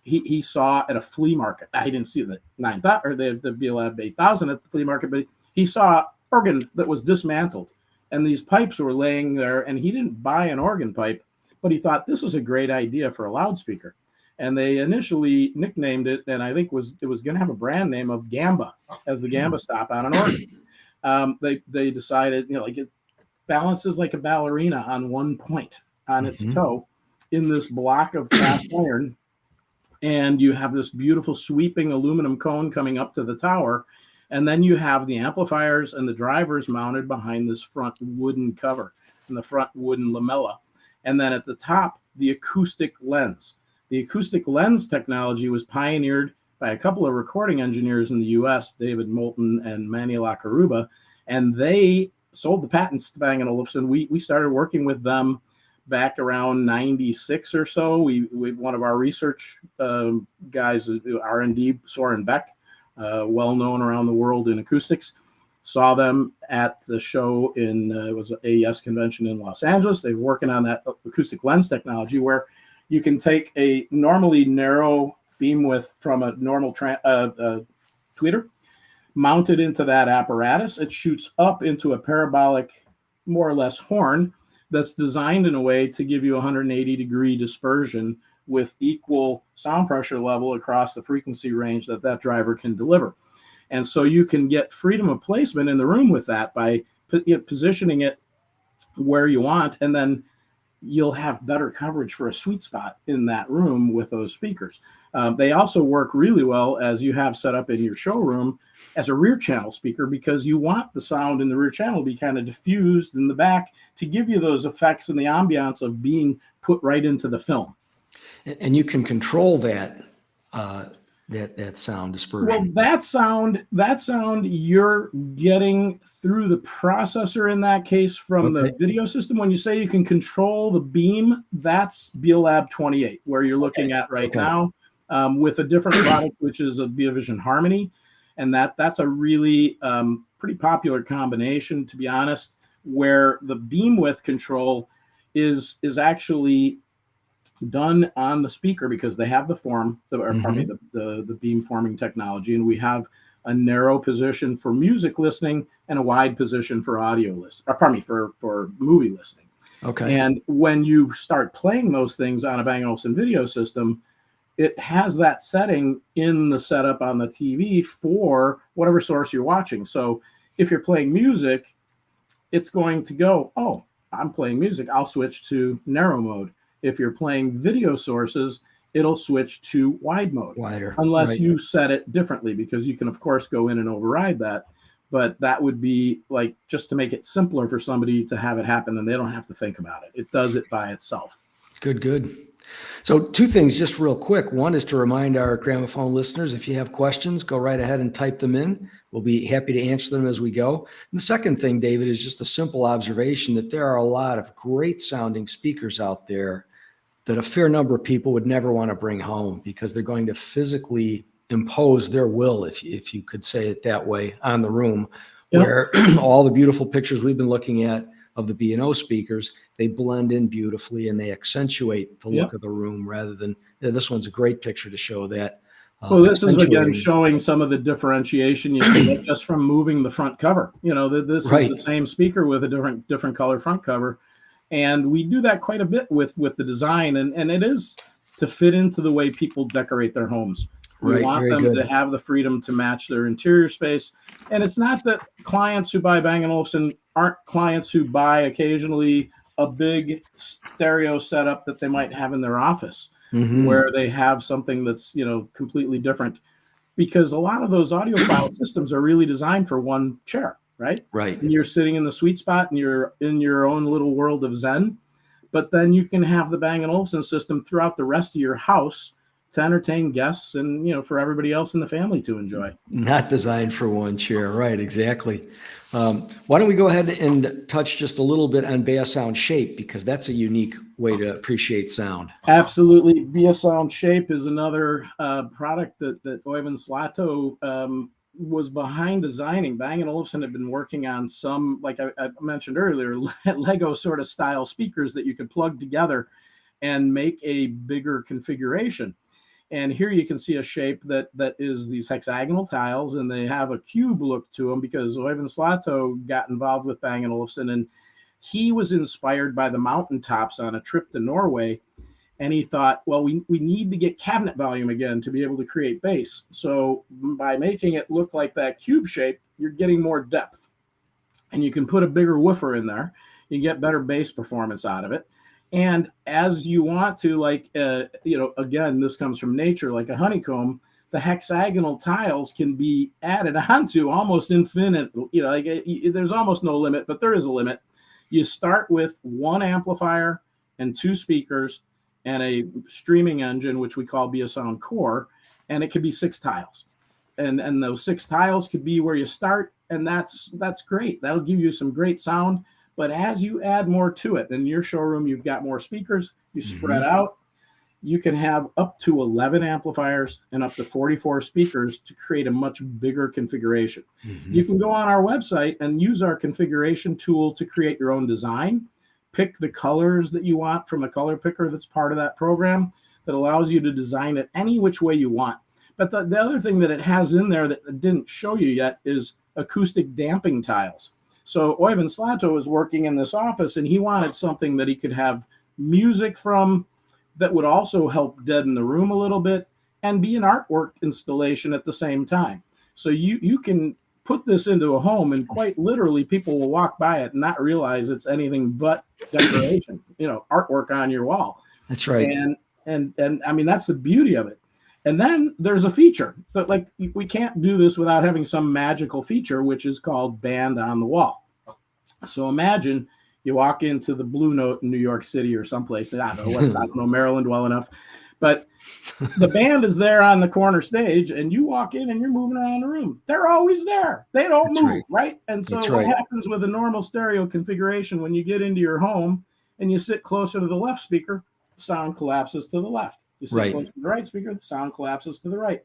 he saw at a flea market. I didn't see the Beolab 8000 at the flea market, but he saw an organ that was dismantled, and these pipes were laying there, and he didn't buy an organ pipe, but he thought this is a great idea for a loudspeaker. And they initially nicknamed it, and I think it was going to have a brand name of Gamba as the Gamba stop on an organ. They decided, like it balances like a ballerina on one point on its toe in this block of cast iron, and you have this beautiful sweeping aluminum cone coming up to the tower, and then you have the amplifiers and the drivers mounted behind this front wooden cover and the front wooden lamella, and then at the top the acoustic lens. The acoustic lens technology was pioneered by a couple of recording engineers in the U.S., David Moulton and Manny Lackaruba, and they sold the patents to Bang & Olufsen. We started working with them back around 96 or so. We one of our research guys, R&D, Soren Beck, well known around the world in acoustics, saw them at the show it was an AES convention in Los Angeles. They were working on that acoustic lens technology where you can take a normally narrow beam width from a normal tweeter, mount it into that apparatus. It shoots up into a parabolic, more or less, horn that's designed in a way to give you 180-degree dispersion with equal sound pressure level across the frequency range that driver can deliver. And so you can get freedom of placement in the room with that by positioning it where you want, and then you'll have better coverage for a sweet spot in that room with those speakers. They also work really well as you have set up in your showroom as a rear channel speaker, because you want the sound in the rear channel to be kind of diffused in the back to give you those effects and the ambiance of being put right into the film. And you can control that that sound dispersion. Well, that sound you're getting through the processor in that case from the video system. When you say you can control the beam, that's Beolab 28, where you're looking at right now, with a different product, which is a Beovision Harmony. And that's a really pretty popular combination, to be honest, where the beam width control is actually done on the speaker, because they have the the beam forming technology, and we have a narrow position for music listening and a wide position for for movie listening. Okay. And when you start playing those things on a Bang & Olufsen video system, it has that setting in the setup on the TV for whatever source you're watching. So if you're playing music, it's going to go, oh, I'm playing music, I'll switch to narrow mode. If you're playing video sources, it'll switch to wide mode. Wider. Unless you set it differently, because you can, of course, go in and override that. But that would be like just to make it simpler for somebody to have it happen, and they don't have to think about it. It does it by itself. Good. So two things just real quick. One is to remind our Gramophone listeners, if you have questions, go right ahead and type them in. We'll be happy to answer them as we go. And the second thing, David, is just a simple observation that there are a lot of great sounding speakers out there that a fair number of people would never want to bring home, because they're going to physically impose their will, if you could say it that way, on the room. Yep. Where all the beautiful pictures we've been looking at of the B&O speakers, they blend in beautifully and they accentuate the look of the room, rather than this one's a great picture to show that. Well, this is again showing some of the differentiation you can get just from moving the front cover. This is the same speaker with a different color front cover. And we do that quite a bit with the design, and it is to fit into the way people decorate their homes. We want them to have the freedom to match their interior space. And it's not that clients who buy Bang & Olufsen aren't clients who buy occasionally a big stereo setup that they might have in their office, where they have something that's, completely different. Because a lot of those audiophile systems are really designed for one chair, right? Right. And you're sitting in the sweet spot and you're in your own little world of Zen. But then you can have the Bang & Olufsen system throughout the rest of your house to entertain guests and, for everybody else in the family to enjoy. Not designed for one chair. Right, exactly. Why don't we go ahead and touch just a little bit on Beosound Shape, because that's a unique way to appreciate sound. Absolutely. Beosound Shape is another product that Oyvind Slato was behind designing. Bang & Olufsen had been working on some, like I mentioned earlier, Lego sort of style speakers that you could plug together and make a bigger configuration. And here you can see a shape that is these hexagonal tiles, and they have a cube look to them because Oyvind Slato got involved with Bang & Olufsen, and he was inspired by the mountaintops on a trip to Norway. And he thought, well, we need to get cabinet volume again to be able to create bass. So by making it look like that cube shape, you're getting more depth. And you can put a bigger woofer in there. You get better bass performance out of it. And as you want to, like, again, this comes from nature, like a honeycomb, the hexagonal tiles can be added onto almost infinite. There's almost no limit, but there is a limit. You start with one amplifier and two speakers and a streaming engine, which we call Beosound Core, and it could be 6 tiles. And those 6 tiles could be where you start, and that's great. That'll give you some great sound. But as you add more to it, in your showroom, you've got more speakers, you spread out, you can have up to 11 amplifiers and up to 44 speakers to create a much bigger configuration. You can go on our website and use our configuration tool to create your own design, pick the colors that you want from a color picker that's part of that program that allows you to design it any which way you want. But the other thing that it has in there that I didn't show you yet is acoustic damping tiles. So Oyvind Slato was working in this office, and he wanted something that he could have music from that would also help deaden the room a little bit and be an artwork installation at the same time. So you can put this into a home, and quite literally people will walk by it and not realize it's anything but decoration, artwork on your wall. That's right. And I mean, that's the beauty of it. And then there's a feature, but like we can't do this without having some magical feature, which is called Band on the Wall. So imagine you walk into the Blue Note in New York City or someplace. I don't know Maryland well enough, but the band is there on the corner stage, and you walk in and you're moving around the room. They're always there. They don't move, right? And so what happens with a normal stereo configuration, when you get into your home and you sit closer to the left speaker, sound collapses to the left. You sit close to the right speaker, the sound collapses to the right.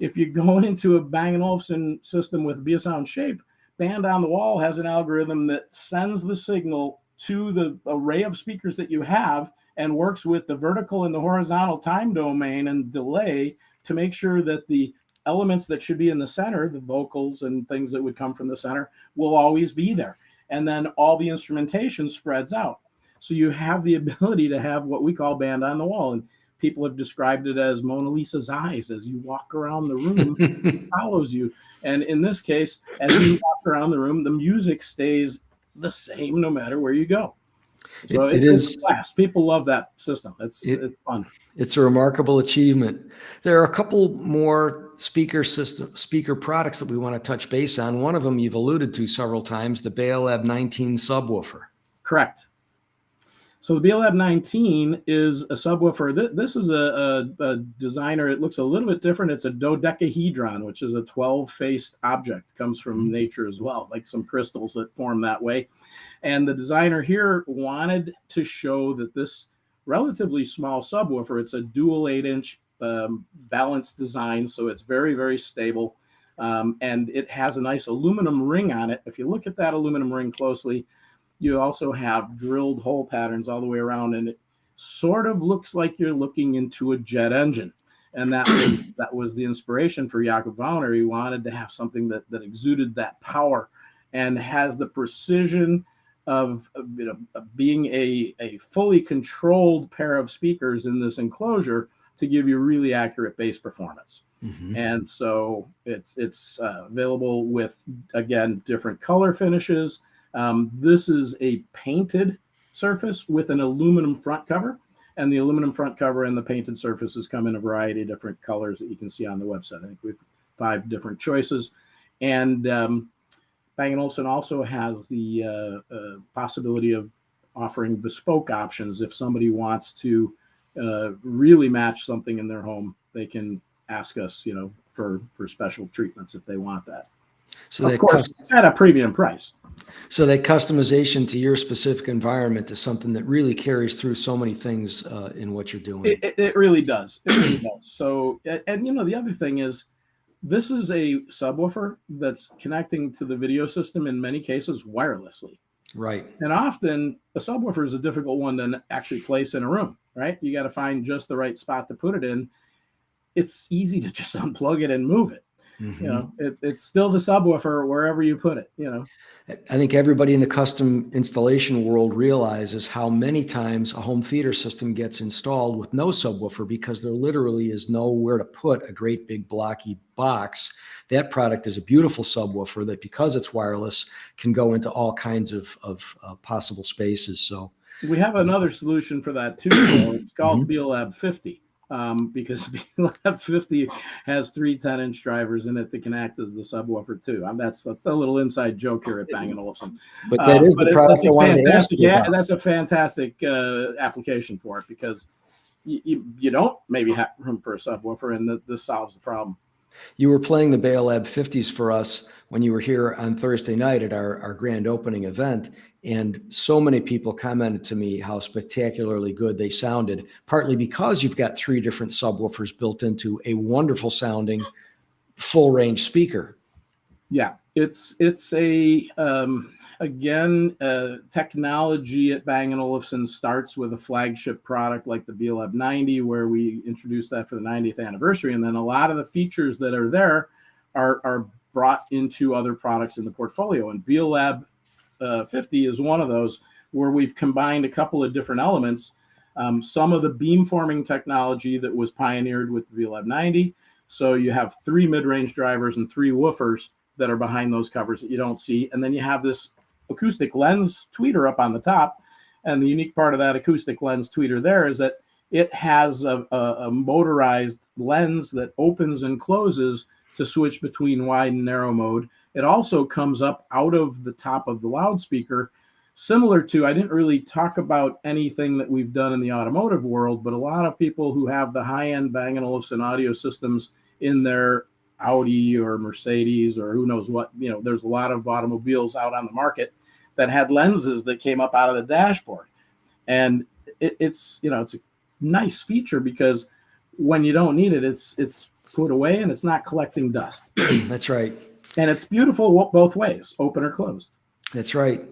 If you're going into a Bang & Olufsen system with Beosound Shape, Band on the Wall has an algorithm that sends the signal to the array of speakers that you have and works with the vertical and the horizontal time domain and delay to make sure that the elements that should be in the center, the vocals and things that would come from the center, will always be there. And then all the instrumentation spreads out. So you have the ability to have what we call Band on the Wall. And people have described it as Mona Lisa's eyes. As you walk around the room, it follows you. And in this case, as you walk around the room, the music stays the same no matter where you go. So it's class. People love that system. It's fun. It's a remarkable achievement. There are a couple more speaker products that we want to touch base on. One of them you've alluded to several times, the Beolab 19 subwoofer. Correct. So the Beolab 19 is a subwoofer. This is a designer. It looks a little bit different. It's a dodecahedron, which is a 12-faced object. Comes from nature as well, like some crystals that form that way. And the designer here wanted to show that this relatively small subwoofer, it's a dual 8-inch balanced design, so it's very, very stable. And it has a nice aluminum ring on it. If you look at that aluminum ring closely, you also have drilled hole patterns all the way around, and it sort of looks like you're looking into a jet engine. And that was the inspiration for Jakob Wagner. He wanted to have something that exuded that power and has the precision of being a fully controlled pair of speakers in this enclosure to give you really accurate bass performance. And so it's available with, again, different color finishes. This is a painted surface with an aluminum front cover, and the aluminum front cover and the painted surfaces come in a variety of different colors that you can see on the website. I think we have 5 different choices. And Bang & Olufsen also has the possibility of offering bespoke options if somebody wants to really match something in their home, they can ask us, for special treatments if they want that. So Of course, at a premium price. So that customization to your specific environment is something that really carries through so many things in what you're doing. It really does. It really does. So, and the other thing is, this is a subwoofer that's connecting to the video system in many cases wirelessly. Right. And often a subwoofer is a difficult one to actually place in a room, right? You got to find just the right spot to put it in. It's easy to just unplug it and move it. It's still the subwoofer wherever you put it. I think everybody in the custom installation world realizes how many times a home theater system gets installed with no subwoofer because there literally is nowhere to put a great big blocky box. That product is a beautiful subwoofer that, because it's wireless, can go into all kinds of possible spaces. So we have another solution for that too. It's called Beolab 50. Because Beolab 50 has 3 10-inch drivers in it that can act as the subwoofer too. That's a little inside joke here at Bang Olufsen. But that is the product I wanted to ask you about. That's a fantastic application for it, because you don't maybe have room for a subwoofer, and this solves the problem. You were playing the Beolab 50s for us when you were here on Thursday night at our grand opening event. And so many people commented to me how spectacularly good they sounded, partly because you've got 3 different subwoofers built into a wonderful sounding full range speaker. Yeah, it's a technology at Bang & Olufsen starts with a flagship product like the Beolab 90, where we introduced that for the 90th anniversary. And then a lot of the features that are there are brought into other products in the portfolio. And Beolab 50 is one of those, where we've combined a couple of different elements. Some of the beamforming technology that was pioneered with the Beolab 90. So you have 3 mid-range drivers and 3 woofers that are behind those covers that you don't see. And then you have this acoustic lens tweeter up on the top. And the unique part of that acoustic lens tweeter there is that it has a motorized lens that opens and closes to switch between wide and narrow mode. It also comes up out of the top of the loudspeaker, similar to, I didn't really talk about anything that we've done in the automotive world, but a lot of people who have the high-end Bang & Olufsen audio systems in their Audi or Mercedes or who knows what, there's a lot of automobiles out on the market that had lenses that came up out of the dashboard. And it's a nice feature, because when you don't need it, it's put away and it's not collecting dust. That's right. And it's beautiful both ways, open or closed. That's right.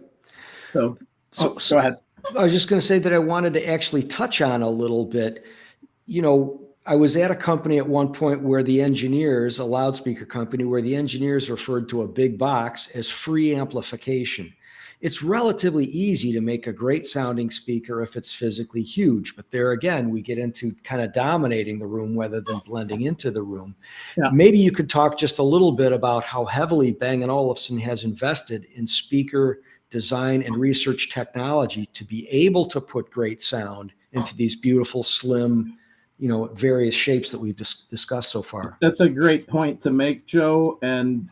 So go ahead. I was just going to say that I wanted to actually touch on a little bit. I was at a company at one point where the engineers, a loudspeaker company, where the engineers referred to a big box as free amplification. It's relatively easy to make a great sounding speaker if it's physically huge, but there again, we get into kind of dominating the room rather than blending into the room. Yeah. Maybe you could talk just a little bit about how heavily Bang & Olufsen has invested in speaker design and research technology to be able to put great sound into these beautiful, slim, various shapes that we've discussed so far. That's a great point to make, Joe. And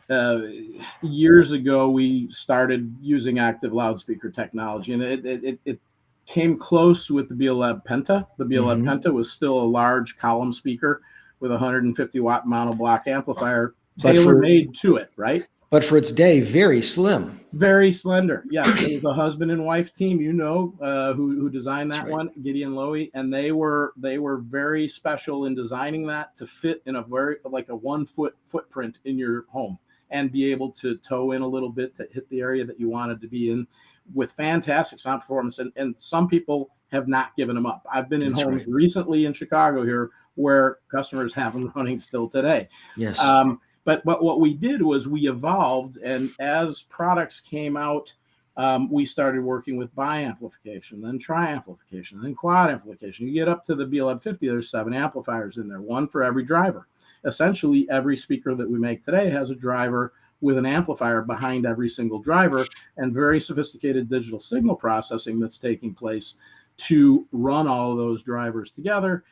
years ago, we started using active loudspeaker technology, and it came close with the Beolab Penta. The Beolab Penta was still a large column speaker with a 150 watt monoblock amplifier tailor-made to it, right? But for its day, very slim. Very slender. Yes, it was a husband and wife team, who designed that one, Gideon Lowy, and they were very special in designing that to fit in a 1 foot footprint in your home and be able to toe in a little bit to hit the area that you wanted to be in, with fantastic sound performance. And some people have not given them up. I've been in homes recently in Chicago here where customers have them running still today. Yes. But what we did was we evolved, and as products came out, we started working with bi-amplification, then tri-amplification, then quad amplification. You get up to the Beolab 50, there's 7 amplifiers in there, 1 for every driver. Essentially, every speaker that we make today has a driver with an amplifier behind every single driver, and very sophisticated digital signal processing that's taking place to run all of those drivers together.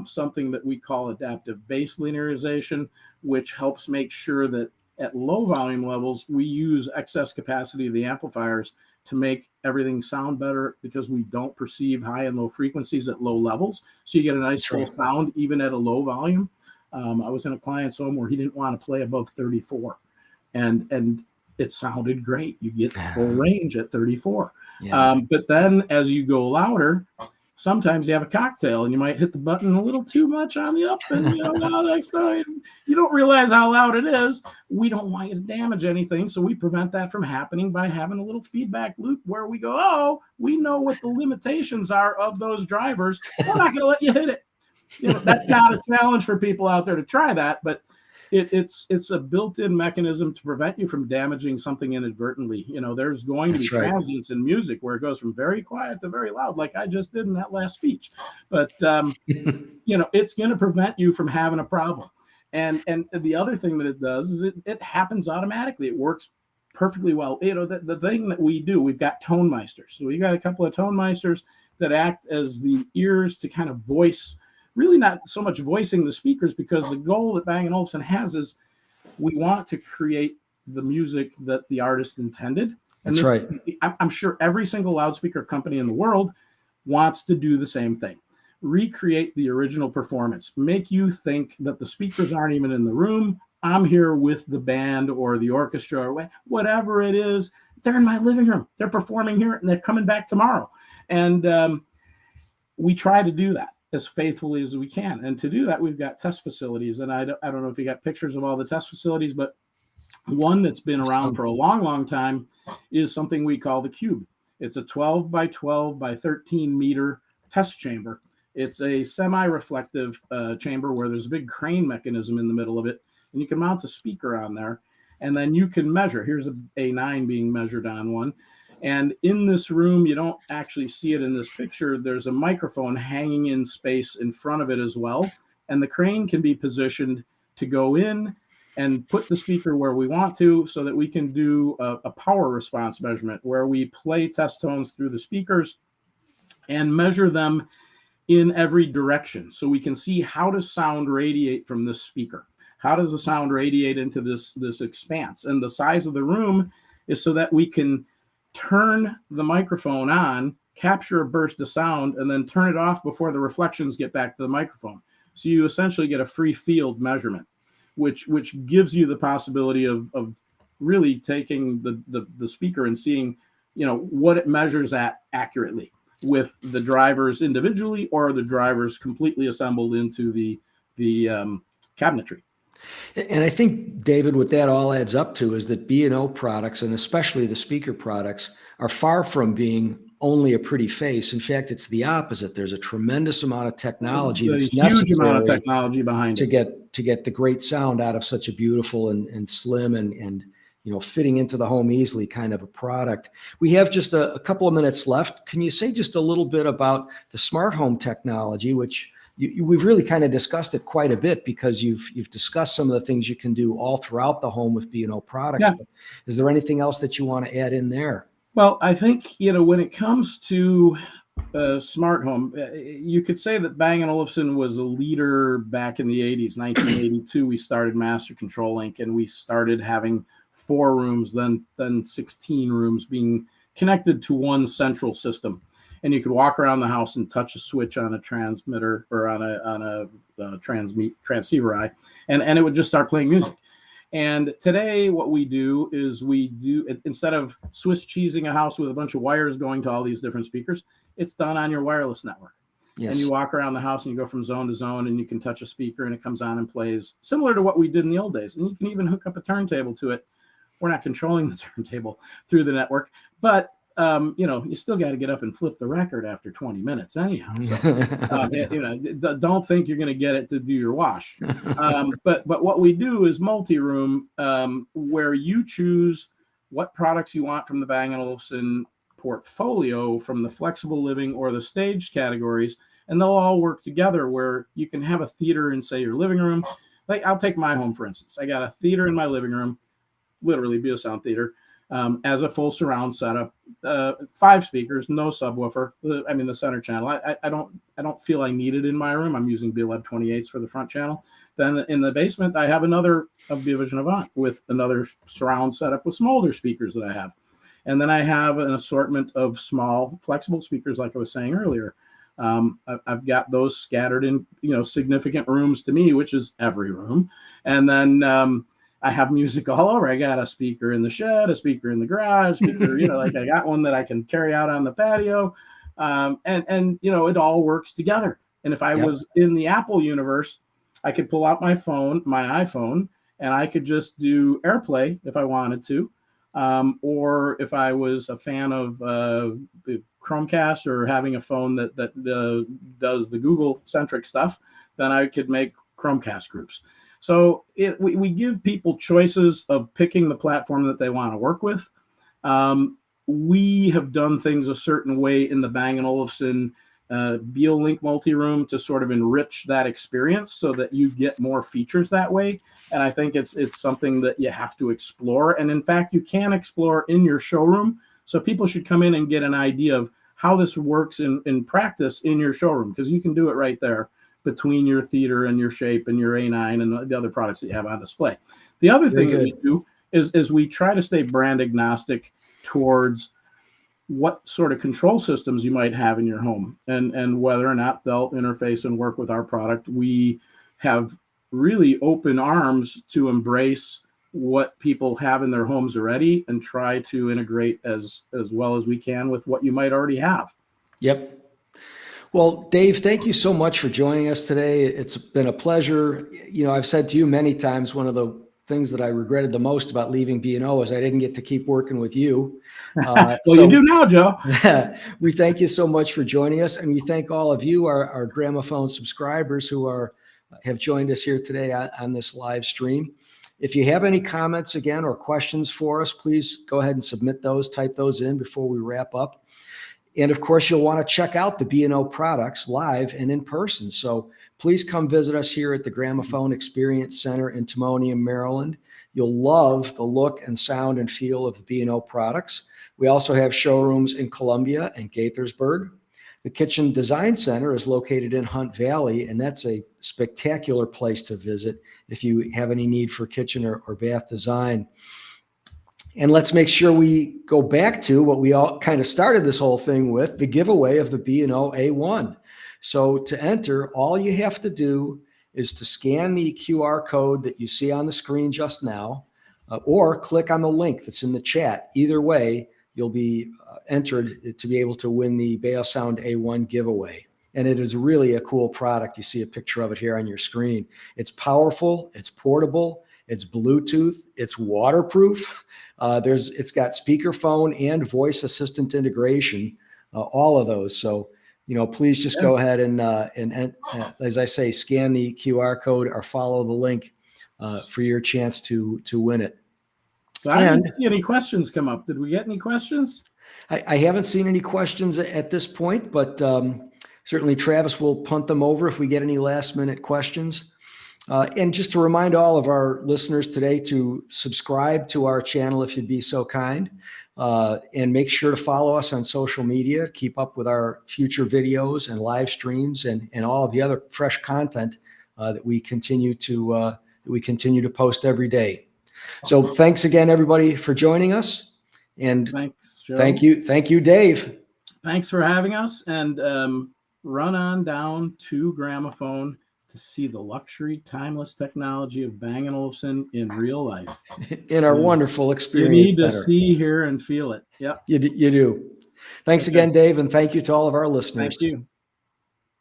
Something that we call adaptive bass linearization, which helps make sure that at low volume levels, we use excess capacity of the amplifiers to make everything sound better because we don't perceive high and low frequencies at low levels. So you get a nice full sound even at a low volume. I was in a client's home where he didn't want to play above 34, and it sounded great. You get full range at 34. Yeah. But then as you go louder, sometimes you have a cocktail and you might hit the button a little too much on the up, and next time you don't realize how loud it is. We don't want you to damage anything, so we prevent that from happening by having a little feedback loop where we go, oh, we know what the limitations are of those drivers. We're not going to let you hit it. That's not a challenge for people out there to try that, but it's a built-in mechanism to prevent you from damaging something inadvertently. There's going to be transients in music where it goes from very quiet to very loud, like I just did in that last speech. But it's going to prevent you from having a problem. And the other thing that it does is it happens automatically. It works perfectly well. The thing that we do, we've got tone meisters. So we've got a couple of tone meisters that act as the ears to kind of voice. Really not so much voicing the speakers, because the goal that Bang & Olufsen has is we want to create the music that the artist intended. And I'm sure every single loudspeaker company in the world wants to do the same thing. Recreate the original performance. Make you think that the speakers aren't even in the room. I'm here with the band or the orchestra or whatever it is. They're in my living room. They're performing here and they're coming back tomorrow. And we try to do that as faithfully as we can. And to do that, we've got test facilities. And I don't know if you got pictures of all the test facilities, but one that's been around for a long, long time is something we call the Cube. It's a 12 by 12 by 13 meter test chamber. It's a semi-reflective chamber where there's a big crane mechanism in the middle of it, and you can mount a speaker on there, and then you can measure. Here's a A9 being measured on one. And in this room, you don't actually see it in this picture, there's a microphone hanging in space in front of it as well. And the crane can be positioned to go in and put the speaker where we want to, so that we can do a power response measurement where we play test tones through the speakers and measure them in every direction. So we can see how does sound radiate from this speaker? How does the sound radiate into this expanse? And the size of the room is so that we can turn the microphone on, capture a burst of sound, and then turn it off before the reflections get back to the microphone. So you essentially get a free field measurement, which gives you the possibility of really taking the speaker and seeing, what it measures at accurately with the drivers individually or the drivers completely assembled into the cabinetry. And I think, David, what that all adds up to is that B&O products, and especially the speaker products, are far from being only a pretty face. In fact, it's the opposite. There's a tremendous amount of technology that's necessary, huge amount of technology behind to get the great sound out of such a beautiful and slim and fitting into the home easily kind of a product. We have just a couple of minutes left. Can you say just a little bit about the smart home technology, which we've really kind of discussed it quite a bit, because you've discussed some of the things you can do all throughout the home with B&O products. Yeah. But is there anything else that you want to add in there? Well, I think, when it comes to smart home, you could say that Bang & Olufsen was a leader back in the 80s. 1982, we started Master Control Inc., and we started having 4 rooms, then 16 rooms being connected to one central system. And you could walk around the house and touch a switch on a transmitter or on a transceiver eye, and it would just start playing music. And today what we do is instead of Swiss cheesing a house with a bunch of wires going to all these different speakers, it's done on your wireless network. Yes. And you walk around the house and you go from zone to zone, and you can touch a speaker and it comes on and plays, similar to what we did in the old days. And you can even hook up a turntable to it. We're not controlling the turntable through the network, but you still got to get up and flip the record after 20 minutes anyhow. So, don't think you're going to get it to do your wash. But what we do is multi-room, where you choose what products you want from the Bang & Olufsen portfolio, from the flexible living or the staged categories, and they'll all work together, where you can have a theater in, say, your living room. Like, I'll take my home, for instance. I got a theater in my living room, literally Beosound Theater, as a full surround setup, 5 speakers, no subwoofer. The center channel. I don't feel I need it in my room. I'm using Beolab 28s for the front channel. Then in the basement, I have another of Beovision Avant with another surround setup with some older speakers that I have. And then I have an assortment of small flexible speakers, like I was saying earlier. I've got those scattered in, significant rooms to me, which is every room. And then I have music all over. I got a speaker in the shed, a speaker in the garage, speaker, like I got one that I can carry out on the patio. And it all works together. And if I was in the Apple universe, I could pull out my iPhone, and I could just do AirPlay if I wanted to. Or if I was a fan of Chromecast or having a phone that does the Google-centric stuff, then I could make Chromecast groups. So we give people choices of picking the platform that they want to work with. We have done things a certain way in the Bang & Olufsen BeoLink multi-room to sort of enrich that experience so that you get more features that way. And I think it's something that you have to explore. And in fact, you can explore in your showroom. So people should come in and get an idea of how this works in practice in your showroom, because you can do it right there between your theater and your Shape and your A9 and the other products that you have on display. The other thing that we do is we try to stay brand agnostic towards what sort of control systems you might have in your home and whether or not they'll interface and work with our product. We have really open arms to embrace what people have in their homes already and try to integrate as well as we can with what you might already have. Yep. Well, Dave, thank you so much for joining us today. It's been a pleasure. I've said to you many times, one of the things that I regretted the most about leaving B&O is I didn't get to keep working with you. Well, you do now, Joe. We thank you so much for joining us, and we thank all of you, our Gramophone subscribers who have joined us here today on this live stream. If you have any comments again or questions for us, please go ahead and submit those, type those in before we wrap up. And of course, you'll want to check out the B&O products live and in person. So please come visit us here at the Gramophone Experience Center in Timonium, Maryland. You'll love the look and sound and feel of the B&O products. We also have showrooms in Columbia and Gaithersburg. The Kitchen Design Center is located in Hunt Valley, and that's a spectacular place to visit if you have any need for kitchen or bath design. And let's make sure we go back to what we all kind of started this whole thing with, the giveaway of the B&O A9. So to enter, all you have to do is to scan the QR code that you see on the screen just now, or click on the link that's in the chat. Either way, you'll be entered to be able to win the Beosound A9 giveaway. And it is really a cool product. You see a picture of it here on your screen. It's powerful, it's portable, it's Bluetooth, it's waterproof. It's got speakerphone and voice assistant integration, all of those. So, please just go ahead and as I say, scan the QR code or follow the link for your chance to win it. So I didn't see any questions come up. Did we get any questions? I haven't seen any questions at this point, but certainly Travis will punt them over if we get any last minute questions. And just to remind all of our listeners today to subscribe to our channel if you'd be so kind, and make sure to follow us on social media, keep up with our future videos and live streams and all of the other fresh content that we continue to post every day. So thanks again, everybody, for joining us. And thanks, Joe. Thank you, Dave. Thanks for having us, and run on down to Gramophone to see the luxury, timeless technology of Bang & Olufsen in real life. In our wonderful experience. You need to see, hear, and feel it. Yep. You do. Thanks again, Dave, and thank you to all of our listeners. Thank you.